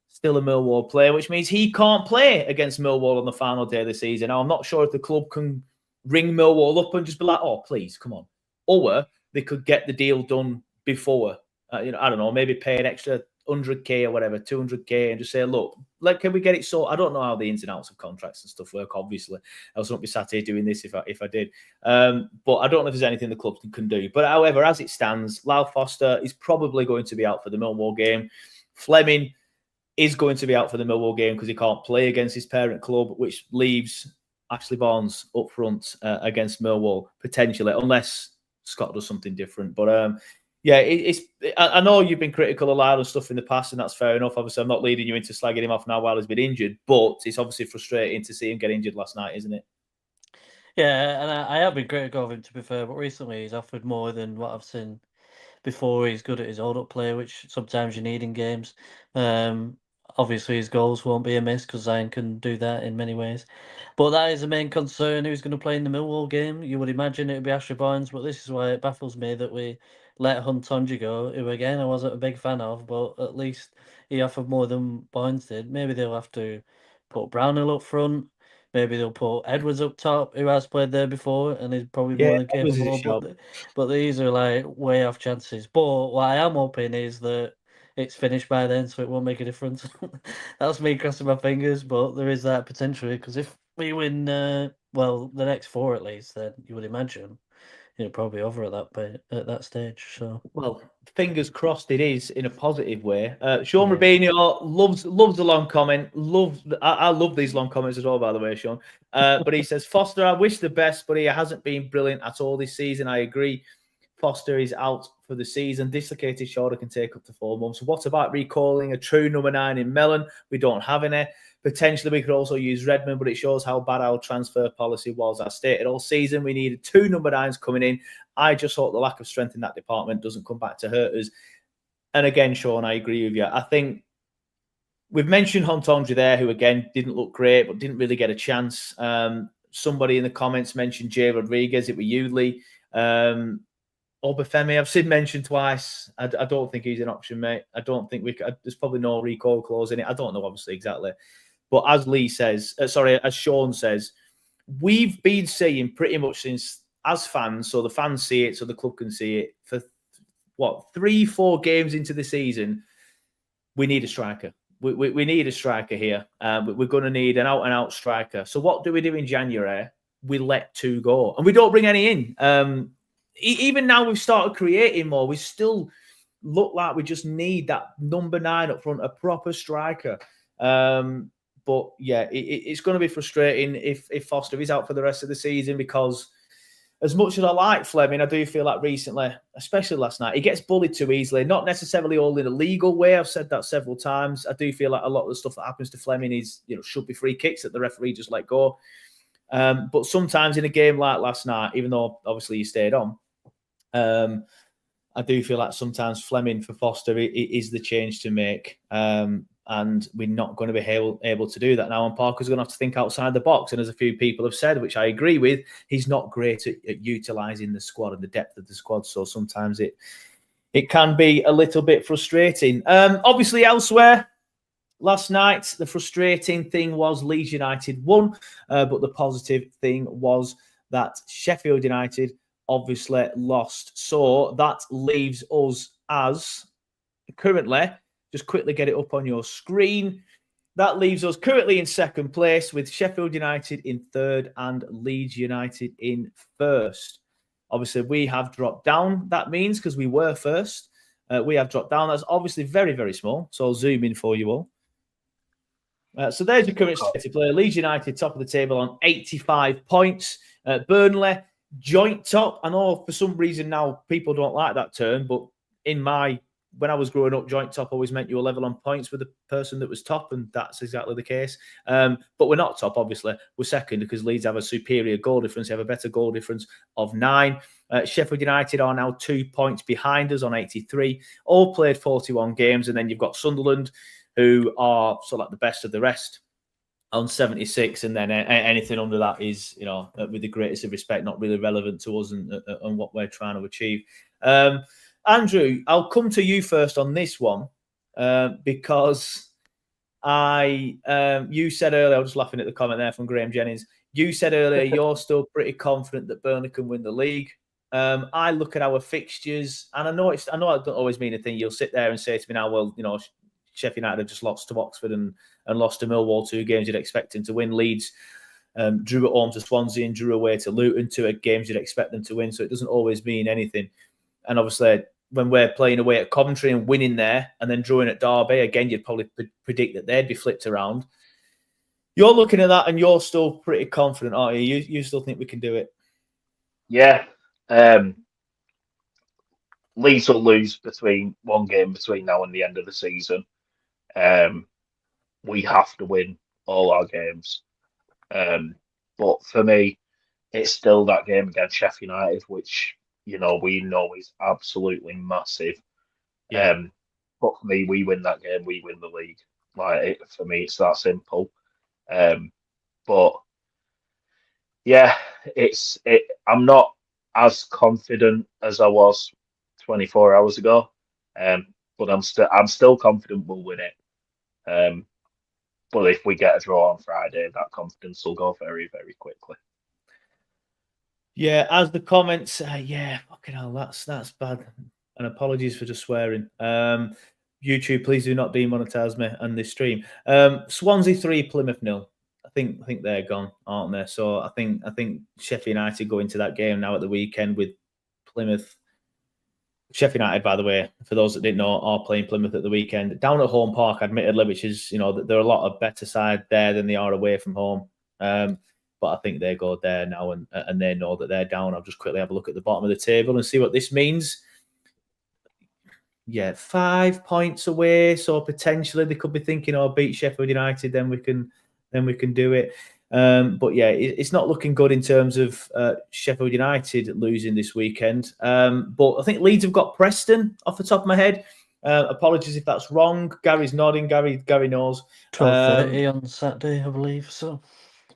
still a Millwall player, which means he can't play against Millwall on the final day of the season. Now, I'm not sure if the club can ring Millwall up and just be like, oh, please, come on. Or they could get the deal done before. I don't know, maybe pay an extra 100k or whatever, 200k, and just say, look, can we get it sorted? I don't know how the ins and outs of contracts and stuff work, obviously. I was not be sat here doing this if I did. But I don't know if there's anything the club can do. But however, as it stands, Lyle Foster is probably going to be out for the Millwall game. Fleming is going to be out for the Millwall game because he can't play against his parent club, which leaves Ashley Barnes up front against Millwall, potentially, unless Scott does something different. But yeah, I know you've been critical of Lyle and stuff in the past, and that's fair enough. Obviously, I'm not leading you into slagging him off now while he's been injured, but it's obviously frustrating to see him get injured last night, isn't it? Yeah, and I have been critical of him, to be fair, but recently he's offered more than what I've seen before. He's good at his hold-up play, which sometimes you need in games. Obviously, his goals won't be a miss because Zion can do that in many ways. But that is the main concern. Who's going to play in the Millwall game? You would imagine it would be Ashley Barnes, but this is why it baffles me that we let Huntonji go, who, again, I wasn't a big fan of, but at least he offered more than Barnes did. Maybe they'll have to put Brownhill up front. Maybe they'll put Edwards up top, who has played there before and is probably more than capable. But these are like way off chances. But what I am hoping is that it's finished by then, so it won't make a difference. That's me crossing my fingers, but there is that potential, because if we win, the next 4 at least, then you would imagine probably over at that stage. So, well, fingers crossed it is in a positive way. Sean Rubinho loves the long comment. I love these long comments as well, by the way, Sean. But he says, Foster, I wish the best, but he hasn't been brilliant at all this season. I agree. Foster is out for the season. Dislocated shoulder can take up to 4 months. What about recalling a true number 9 in Mellon? We don't have any. Potentially, we could also use Redmond, but it shows how bad our transfer policy was. I stated all season we needed 2 number 9s coming in. I just hope the lack of strength in that department doesn't come back to hurt us. And again, Sean, I agree with you. I think we've mentioned Huntonji there, who again didn't look great, but didn't really get a chance. Somebody in the comments mentioned Jay Rodriguez. It was you, Lee. Obafemi, I've seen mentioned twice. I don't think he's an option, mate. I don't think there's probably no recall clause in it. I don't know, obviously, exactly. But as Lee says, as Sean says, we've been saying pretty much since, as fans, so the fans see it, so the club can see it, for 3-4 games into the season, we need a striker. we need a striker here. We're going to need an out-and-out striker. So what do we do in January? We let 2 go. And we don't bring any in. Even now we've started creating more. We still look like we just need that number 9 up front, a proper striker. But yeah, it's going to be frustrating if Foster is out for the rest of the season, because as much as I like Fleming, I do feel like recently, especially last night, he gets bullied too easily. Not necessarily all in a legal way. I've said that several times. I do feel like a lot of the stuff that happens to Fleming is, should be free kicks that the referee just let go. But sometimes in a game like last night, even though obviously he stayed on, I do feel like sometimes Fleming for Foster is the change to make. And we're not going to be able to do that now. And Parker's going to have to think outside the box. And as a few people have said, which I agree with, he's not great at utilising the squad and the depth of the squad. So sometimes it can be a little bit frustrating. Obviously, elsewhere, last night, the frustrating thing was Leeds United won. But the positive thing was that Sheffield United obviously lost. So that leaves us as currently... Just quickly get it up on your screen. That leaves us currently in second place with Sheffield United in third and Leeds United in first. Obviously, we have dropped down. That means because we were first, we have dropped down. That's obviously very, very small. So I'll zoom in for you all. So there's your current state of play. Leeds United top of the table on 85 points. Burnley joint top. I know for some reason now people don't like that term, but when I was growing up, joint top always meant you were level on points with the person that was top, and that's exactly the case. But we're not top, obviously. We're second because Leeds have a superior goal difference. They have a better goal difference of 9. Sheffield United are now 2 points behind us on 83. All played 41 games. And then you've got Sunderland, who are sort of like the best of the rest on 76. And then anything under that is, with the greatest of respect, not really relevant to us and what we're trying to achieve. Andrew, I'll come to you first on this one because you said earlier, I was just laughing at the comment there from Graham Jennings. You said earlier you're still pretty confident that Burnley can win the league. I look at our fixtures, and I know I don't always mean a thing. You'll sit there and say to me now, well, Sheffield United have just lost to Oxford and lost to Millwall, 2 games you'd expect them to win. Leeds drew at home to Swansea and drew away to Luton, 2 games you'd expect them to win. So it doesn't always mean anything. And obviously, when we're playing away at Coventry and winning there and then drawing at Derby, again, you'd probably predict that they'd be flipped around. You're looking at that and you're still pretty confident, aren't you? You still think we can do it? Yeah. Leeds will lose one game between now and the end of the season. We have to win all our games. But for me, it's still that game against Sheffield United, which... we know is absolutely massive. Yeah. But for me, we win that game, we win the league. For me, it's that simple. But yeah, I'm not as confident as I was 24 hours ago. But I'm still confident we'll win it. But if we get a draw on Friday, that confidence will go very, very quickly. Yeah, as the comments, fucking hell, that's bad. And apologies for just swearing. YouTube, please do not demonetize me and this stream. Swansea 3, Plymouth 0. I think they're gone, aren't they? So I think Sheffield United go into that game now at the weekend with Plymouth. Sheffield United, by the way, for those that didn't know, are playing Plymouth at the weekend down at home park, admittedly, which is they're a lot of better side there than they are away from home. But I think they go there now and they know that they're down. I'll just quickly have a look at the bottom of the table and see what this means. Yeah, 5 points away. So potentially they could be thinking, beat Sheffield United, then we can do it. But yeah, it's not looking good in terms of Sheffield United losing this weekend. But I think Leeds have got Preston off the top of my head. Apologies if that's wrong. Gary's nodding. Gary knows. 12:30 on Saturday, I believe. So.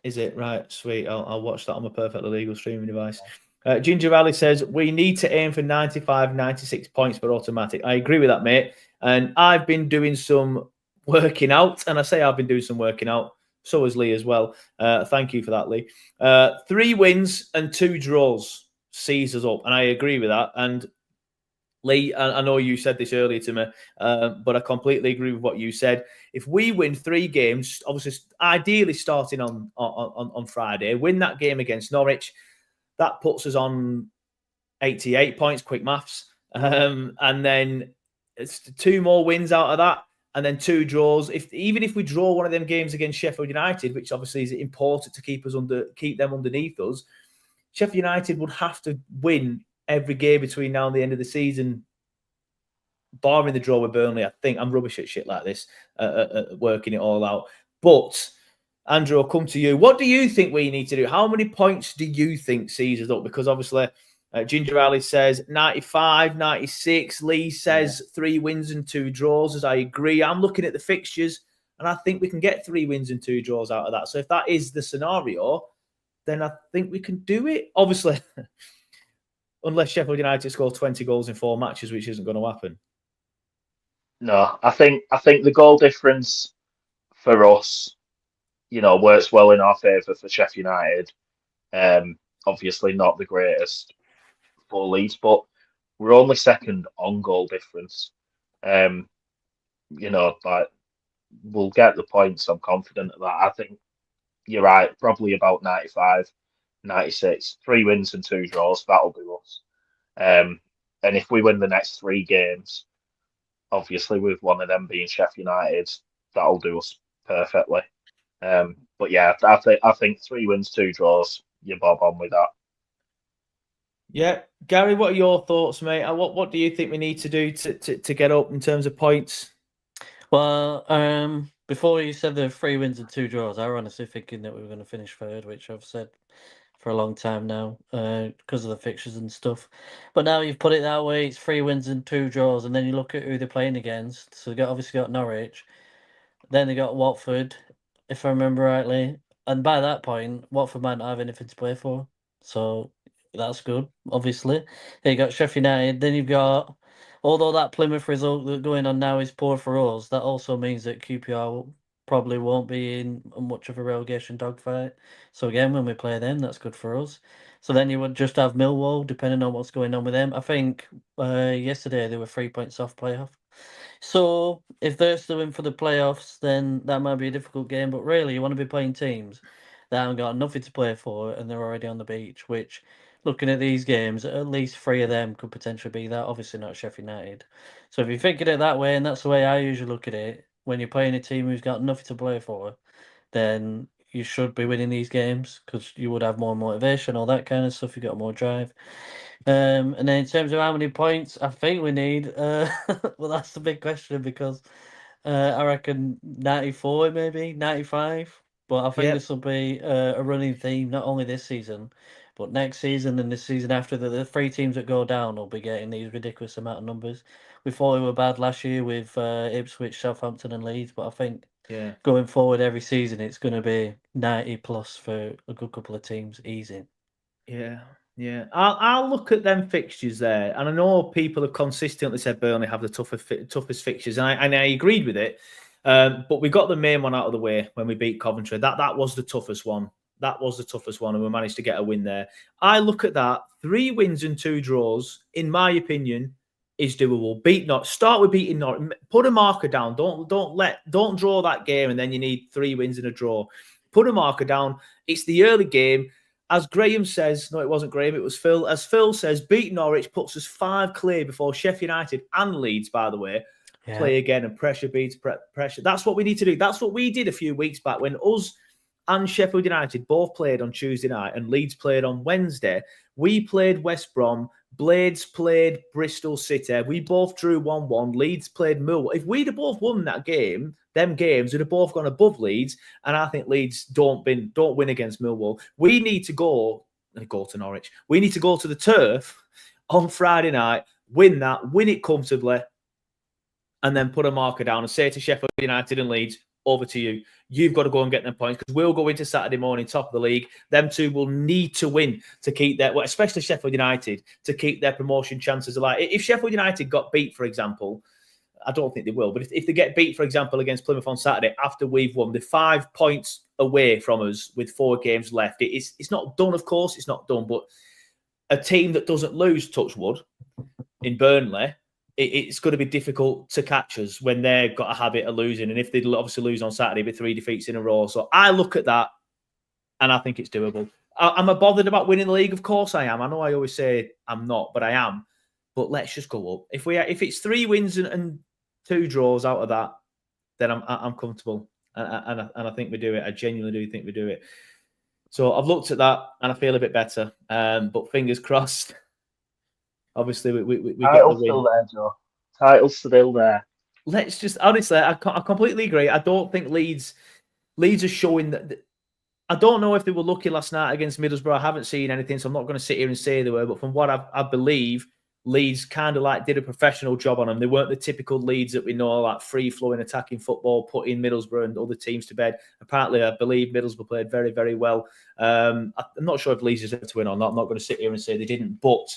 Is it? Right, sweet. I'll watch that on my perfectly legal streaming device. Ginger Alley says, we need to aim for 95, 96 points for automatic. I agree with that, mate. And I've been doing some working out. And I say I've been doing some working out. So has Lee as well. Thank you for that, Lee. 3 wins and 2 draws sees us up. And I agree with that. And Lee, I know you said this earlier to me, but I completely agree with what you said. If we win 3 games, obviously, ideally starting on Friday, win that game against Norwich, that puts us on 88 points, quick maths. And then it's 2 more wins out of that, and then 2 draws. Even if we draw one of them games against Sheffield United, which obviously is important to keep them underneath us, Sheffield United would have to win every game between now and the end of the season, barring the draw with Burnley. I think I'm rubbish at shit like this, working it all out. But Andrew, I'll come to you. What do you think we need to do? How many points do you think sees us up? Because obviously, Ginger Ali says 95, 96. Lee says 3 wins and 2 draws, as I agree. I'm looking at the fixtures, and I think we can get 3 wins and 2 draws out of that. So if that is the scenario, then I think we can do it. Obviously, unless Sheffield United score 20 goals in 4 matches, which isn't going to happen. No, I think the goal difference for us, works well in our favour for Sheffield United. Obviously not the greatest for Leeds, but we're only second on goal difference. Like we'll get the points. I'm confident of that. I think you're right. Probably about 95, 96. 3 wins and 2 draws. That'll do us. And if we win the next 3 games, obviously with one of them being Sheffield United, that'll do us perfectly. But yeah, I think 3 wins, 2 draws. You're bob on with that. Yeah, Gary, what are your thoughts, mate? What do you think we need to do to get up in terms of points? Well, before you said the 3 wins and 2 draws, I was honestly thinking that we were going to finish 3rd, which I've said for a long time now, because of the fixtures and stuff. But now you've put it that way, it's 3 wins and 2 draws, and then you look at who they're playing against. So they obviously got Norwich, then they got Watford, if I remember rightly, and by that point, Watford might not have anything to play for. So that's good, obviously. Then you got Sheffield United, then you've got, although that Plymouth result that's going on now is poor for us, that also means that QPR probably won't be in much of a relegation dogfight. So again, when we play them, that's good for us. So then you would just have Millwall, depending on what's going on with them. I think yesterday they were 3 points off playoff. So if they're still in for the playoffs, then that might be a difficult game. But really, you want to be playing teams that haven't got nothing to play for and they're already on the beach, which, looking at these games, at least 3 of them could potentially be that. Obviously not Sheffield United. So if you're thinking it that way, and that's the way I usually look at it, when you're playing a team who's got nothing to play for, then you should be winning these games because you would have more motivation, all that kind of stuff. You got more drive. And then in terms of how many points, I think we need. Well, that's the big question because I reckon 94, maybe 95. But I think this will be a running theme, not only this season, but next season and the season after. The 3 teams that go down will be getting these ridiculous amount of numbers. We thought we were bad last year with Ipswich, Southampton, and Leeds, but I think going forward every season it's going to be 90 plus for a good couple of teams, easy. Yeah. I'll look at them fixtures there, and I know people have consistently said Burnley have the toughest fixtures, and I agreed with it. But we got the main one out of the way when we beat Coventry. That was the toughest one. That was the toughest one, and we managed to get a win there. I look at that 3 wins and 2 draws. In my opinion, is doable. Start with beating Norwich. Put a marker down. Don't draw that game, and then you need 3 wins and a draw. Put a marker down. It's the early game. As Graham says, no, it wasn't Graham, it was Phil. As Phil says, beat Norwich puts us 5 clear before Sheffield United and Leeds, by the way, play again, and pressure beats pressure. That's what we need to do. That's what we did a few weeks back when us and Sheffield United both played on Tuesday night and Leeds played on Wednesday. We played West Brom. Blades played Bristol City. We both drew 1-1. Leeds played Millwall. If we'd have both won that game, them games would have both gone above Leeds, and I think Leeds don't win against Millwall. We need to go to Norwich. We need to go to the Turf on Friday night, win it comfortably, and then put a marker down and say to Sheffield United and Leeds, over to you. You've got to go and get them points because we'll go into Saturday morning top of the league. Them 2 will need to win to keep their, especially Sheffield United, to keep their promotion chances alive. If Sheffield United got beat, for example, I don't think they will, but if they get beat, for example, against Plymouth on Saturday after we've won, they're 5 points away from us with 4 games left. It's not done, of course, it's not done, but a team that doesn't lose, touch wood, in Burnley, it's going to be difficult to catch us when they've got a habit of losing. And if they obviously lose on Saturday with 3 defeats in a row. So I look at that and I think it's doable. Am I bothered about winning the league? Of course I am. I know I always say I'm not, but I am. But let's just go up. If it's 3 wins and 2 draws out of that, then I'm comfortable. And I think we do it. I genuinely do think we do it. So I've looked at that and I feel a bit better. But fingers crossed. Obviously, we get the Title's win. still there, Joe. Title's still there. Let's just honestly, I completely agree. I don't think Leeds are showing that. I don't know if they were lucky last night against Middlesbrough. I haven't seen anything, so I'm not going to sit here and say they were. But from what I believe, Leeds kind of like did a professional job on them. They weren't the typical Leeds that we know, like free-flowing attacking football, putting Middlesbrough and other teams to bed. Apparently, I believe Middlesbrough played very, very well. I'm not sure if Leeds deserved to win or not. I'm not going to sit here and say they didn't, but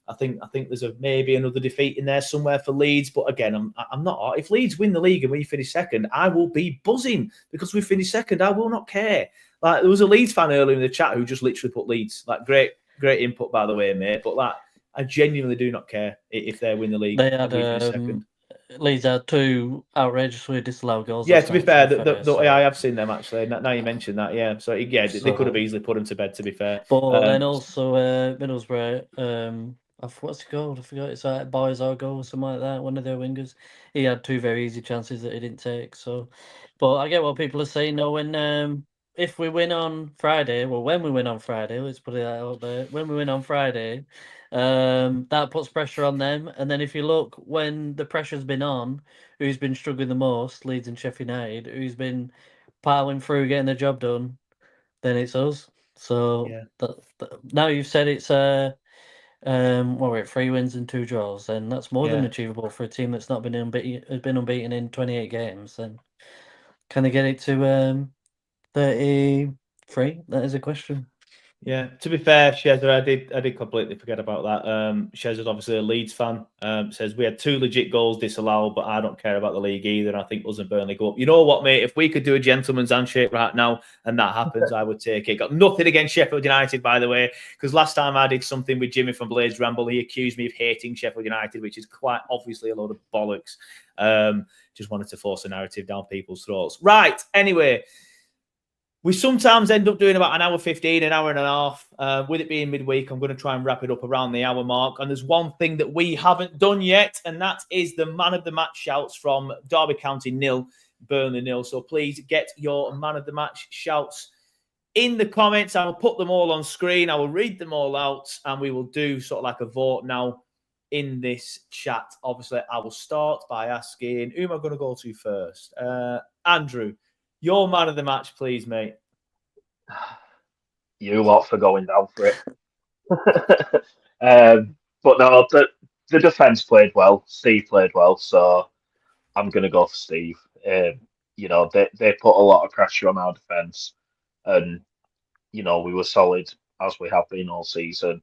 I think there's maybe another defeat in there somewhere for Leeds. But again, I'm not. If Leeds win the league and we finish second, I will be buzzing because we finished second. I will not care. Like there was a Leeds fan earlier in the chat who just literally put Leeds. Like great input by the way, mate. But like I genuinely do not care if they win the league. They had second. Leeds had 2 outrageously disallowed goals. Yeah, to be fair, I have seen them actually. Now you mentioned that, yeah. So yeah, they could have easily put them to bed. To be fair, but then also Middlesbrough. What's it called? I forgot. It's like Boy's goal or something like that. One of their wingers. He had 2 very easy chances that he didn't take. So, but I get what people are saying. No, when if we win on Friday, when we win on Friday, let's put it out there. When we win on Friday, that puts pressure on them. And then if you look when the pressure's been on, who's been struggling the most, Leeds and Sheffield United, who's been piling through getting the job done, then it's us. So yeah. Now you've said it's we're at 3 wins and 2 draws, and that's more than achievable for a team that's not been unbeaten in 28 games. Then can they get it to 33? That is a question. Yeah, to be fair, Shezza, I did completely forget about that. Shezza's obviously a Leeds fan. Says we had 2 legit goals disallowed, but I don't care about the league either. I think us and Burnley go up. You know what, mate? If we could do a gentleman's handshake right now and that happens, I would take it. Got nothing against Sheffield United, by the way, because last time I did something with Jimmy from Blades Ramble, he accused me of hating Sheffield United, which is quite obviously a load of bollocks. Just wanted to force a narrative down people's throats. Right, anyway. We sometimes end up doing about an hour 15, an hour and a half. With it being midweek, I'm going to try and wrap it up around the hour mark. And there's one thing that we haven't done yet, and that is the man of the match shouts from Derby County 0, Burnley 0. So please get your man of the match shouts in the comments. I will put them all on screen. I will read them all out, and we will do sort of like a vote now in this chat. Obviously, I will start by asking, who am I going to go to first? Andrew. Your man of the match, please, mate. You lot for going down for it. But no, the defence played well. Steve played well, so I'm going to go for Steve. They put a lot of pressure on our defence, and we were solid as we have been all season.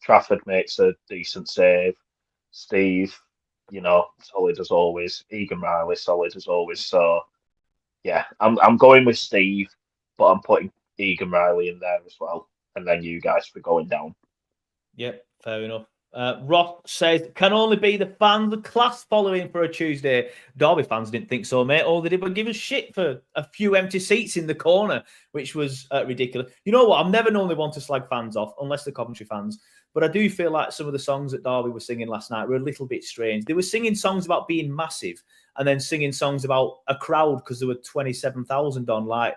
Trafford makes a decent save. Steve, solid as always. Egan Riley, solid as always. So. Yeah, I'm going with Steve, but I'm putting Egan Riley in there as well, and then you guys for going down. Yep, fair enough. Ross says, can only be the fans, the class following for a Tuesday. Derby fans didn't think so, mate. All they did was give us shit for a few empty seats in the corner, which was ridiculous. You know what? I've never known they want to slag fans off, unless they're Coventry fans. But I do feel like some of the songs that Derby were singing last night were a little bit strange. They were singing songs about being massive and then singing songs about a crowd because there were 27,000 on. Like,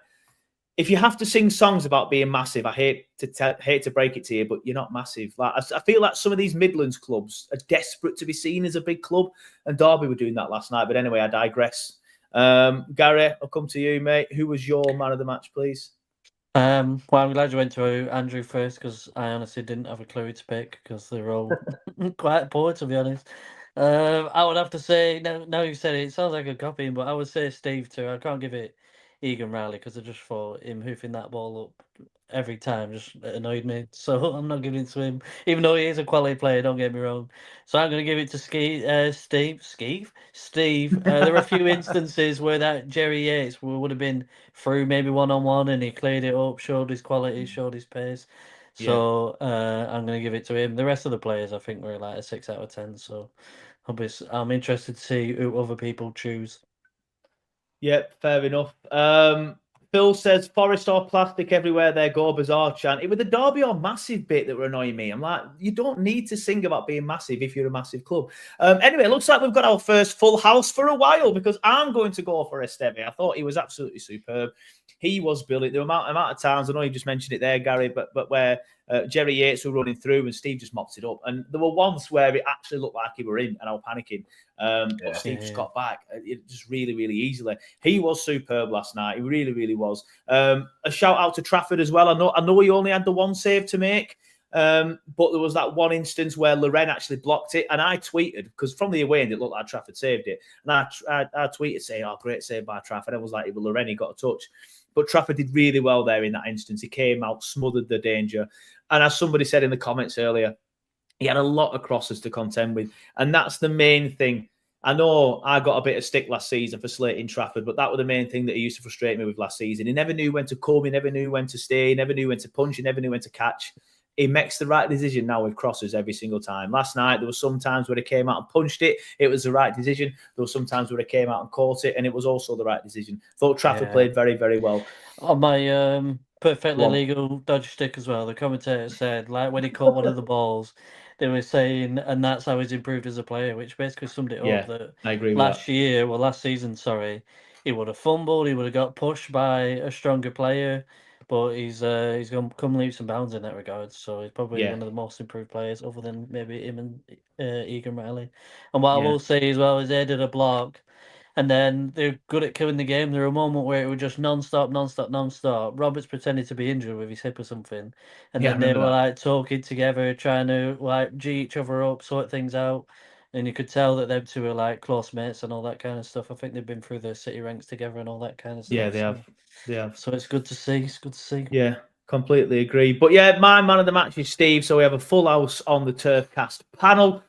if you have to sing songs about being massive, I hate to break it to you, but you're not massive. Like, I feel like some of these Midlands clubs are desperate to be seen as a big club, and Derby were doing that last night. But anyway, I digress. Gary, I'll come to you, mate. Who was your man of the match, please? Well, I'm glad you went to Andrew first because I honestly didn't have a clue to pick because they're all quite poor, to be honest. I would have to say, now you said it, it sounds like a copy, but I would say Steve too. I can't give it Egan Riley because I just thought him hoofing that ball up every time just annoyed me. So I'm not giving it to him, even though he is a quality player, don't get me wrong. So I'm going to give it to Steve. There were a few instances where that Jerry Yates would have been through maybe one-on-one and he cleared it up, showed his quality, showed his pace. So I'm going to give it to him. The rest of the players, I think, were like a 6 out of 10. So I'm interested to see who other people choose. Yep, fair enough. Phil says Forest or plastic everywhere they go, bizarre chant. It was the Derby or massive bit that were annoying me. I'm like, you don't need to sing about being massive if you're a massive club. Anyway, it looks like we've got our first full house for a while because I'm going to go for Esteve. I thought he was absolutely superb. He was brilliant. The amount of times, I know you just mentioned it there, Gary, but where Jerry Yates were running through and Steve just mopped it up. And there were ones where it actually looked like he were in and I was panicking. But Steve just got back just really, really easily. He was superb last night. He really, really was. A shout out to Trafford as well. I know he only had the one save to make. But there was that one instance where Loren actually blocked it. And I tweeted, because from the away end, it looked like Trafford saved it. And I tweeted saying, oh, great save by Trafford. I was like, well, Loren, he got a touch. But Trafford did really well there in that instance. He came out, smothered the danger. And as somebody said in the comments earlier, he had a lot of crosses to contend with. And that's the main thing. I know I got a bit of stick last season for slating Trafford, but that was the main thing that he used to frustrate me with last season. He never knew when to come, he never knew when to stay, he never knew when to punch, he never knew when to catch. He makes the right decision now with crosses every single time. Last night, there were some times where he came out and punched it. It was the right decision. There were some times where he came out and caught it, and it was also the right decision. Thought Trafford played very, very well. On my perfectly legal dodge stick as well, the commentator said, like, when he caught one of the balls, they were saying, and that's how he's improved as a player, which basically summed it up. That I agree with last season, he would have fumbled, he would have got pushed by a stronger player, but he's come leaps and bounds in that regard. So he's probably one of the most improved players, other than maybe him and Egan Riley. And what I will say as well is they did a block, and then they're good at killing the game. There were a moment where it was just non-stop. Roberts pretended to be injured with his hip or something. And then they were like talking together, trying to like G each other up, sort things out. And you could tell that them two are like close mates and all that kind of stuff. I think they've been through the city ranks together and all that kind of stuff. Yeah, they have. So it's good to see. Yeah, completely agree. But yeah, my man of the match is Steve. So we have a full house on the TurfCast panel.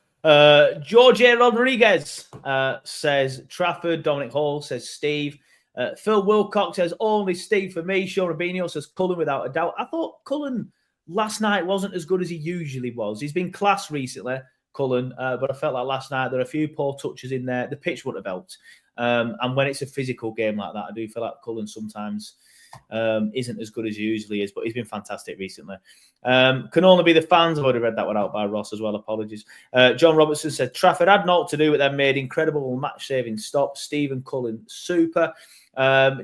George A. Rodriguez says Trafford. Dominic Hall says Steve. Phil Wilcox says only Steve for me. Sean Rubinho says Cullen without a doubt. I thought Cullen last night wasn't as good as he usually was. He's been class recently, Cullen, but I felt like last night there are a few poor touches in there. The pitch wouldn't have helped. And when it's a physical game like that, I do feel like Cullen sometimes isn't as good as he usually is, but he's been fantastic recently. Can only be the fans. I've already read that one out by Ross as well. Apologies. John Robertson said Trafford had naught to do with them, made incredible match-saving stops. Stephen Cullen, super.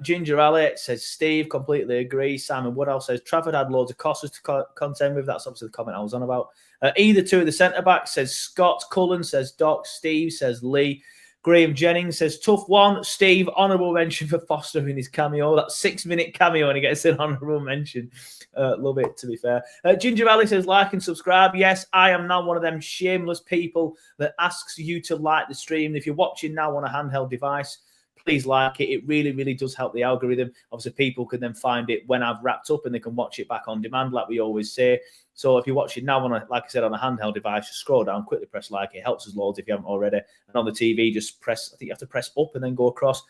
Ginger Alley says Steve, completely agree. Simon Woodhouse says Trafford had loads of crosses to contend with. That's obviously the comment I was on about. Either two of the centre-backs says Scott. Cullen says Doc. Steve says Lee. Graham Jennings says, tough one. Steve, honourable mention for Foster in his cameo. That 6-minute cameo and he gets an honourable mention. Love it, to be fair. Ginger Valley says, like and subscribe. Yes, I am now one of them shameless people that asks you to like the stream. If you're watching now on a handheld device, please like it. It really, really does help the algorithm. Obviously, people can then find it when I've wrapped up and they can watch it back on demand, like we always say. So if you're watching now on like I said, on a handheld device, just scroll down, quickly press like. It helps us loads if you haven't already. And on the TV, just press, I think you have to press up and then go across.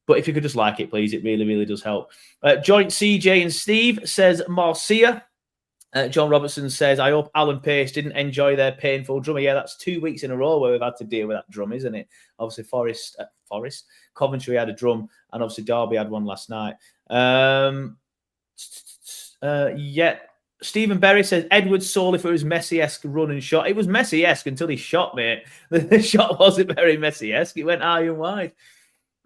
But if you could just like it, please, it really, really does help. Joint CJ and Steve says Marcia. John Robertson says, I hope Alan Pace didn't enjoy their painful drummer. Yeah, that's 2 weeks in a row where we've had to deal with that drum, isn't it? Obviously, Coventry had a drum, and obviously Derby had one last night. Stephen Berry says, Edwards solely for his Messi-esque run and shot. It was Messi-esque until he shot, mate. The shot wasn't very Messi-esque. It went high and wide.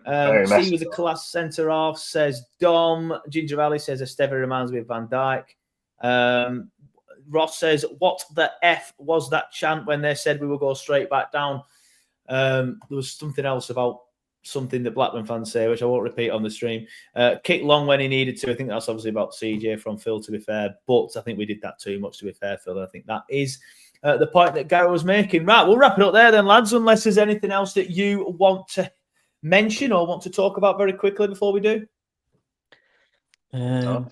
Steve was a class centre-half, says Dom. Ginger Valley says, Esteve reminds me of Van Dijk. Ross says, what the F was that chant when they said we will go straight back down? There was something else about something that Blackburn fans say, which I won't repeat on the stream. Kick long when he needed to. I think that's obviously about CJ from Phil, to be fair. But I think we did that too much, to be fair, Phil. I think that is the point that Gary was making. Right, we'll wrap it up there then, lads, unless there's anything else that you want to mention or want to talk about very quickly before we do. Not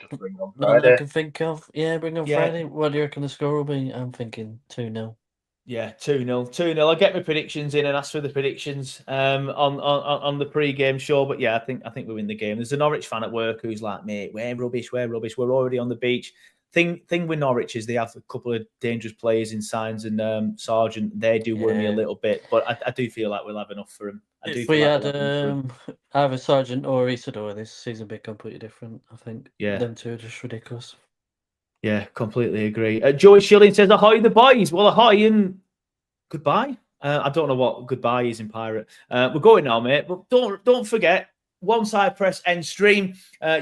that I can think of. Yeah, bring on Friday. What do you reckon the score will be? I'm thinking 2-0. Yeah, 2-0. 2-0. I'll get my predictions in and ask for the predictions on the pre-game show. But yeah, I think we win the game. There's a Norwich fan at work who's like, mate, we're rubbish. We're already on the beach. Thing with Norwich is they have a couple of dangerous players in Signs and Sargent. They do worry me a little bit, but I do feel like we'll have enough for him. If we had either Sargent or Isidore, this season would be completely different. I think. Yeah, them two are just ridiculous. Yeah, completely agree. Joey Shilling says, "Ahoy the boys!" Well, ahoy and goodbye. I don't know what goodbye is in Pirate. We're going now, mate. But don't forget. One Side Press end stream.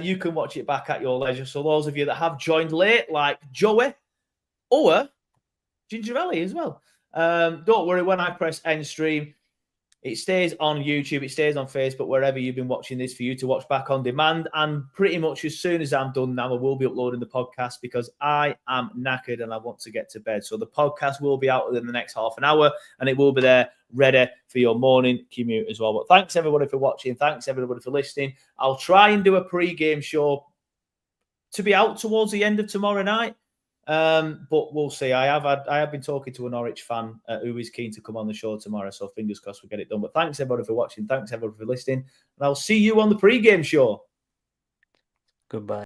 You can watch it back at your leisure. So those of you that have joined late, like Joey or Gingerelli as well, don't worry. When I press end stream, it stays on YouTube, it stays on Facebook, wherever you've been watching this for you to watch back on demand. And pretty much as soon as I'm done now, I will be uploading the podcast because I am knackered and I want to get to bed. So the podcast will be out within the next half an hour and it will be there ready for your morning commute as well. But thanks everybody for watching. Thanks everybody for listening. I'll try and do a pre-game show to be out towards the end of tomorrow night. But we'll see. I have been talking to a Norwich fan who is keen to come on the show tomorrow. So fingers crossed we get it done. But thanks everybody for watching. Thanks everybody for listening. And I'll see you on the pre-game show. Goodbye.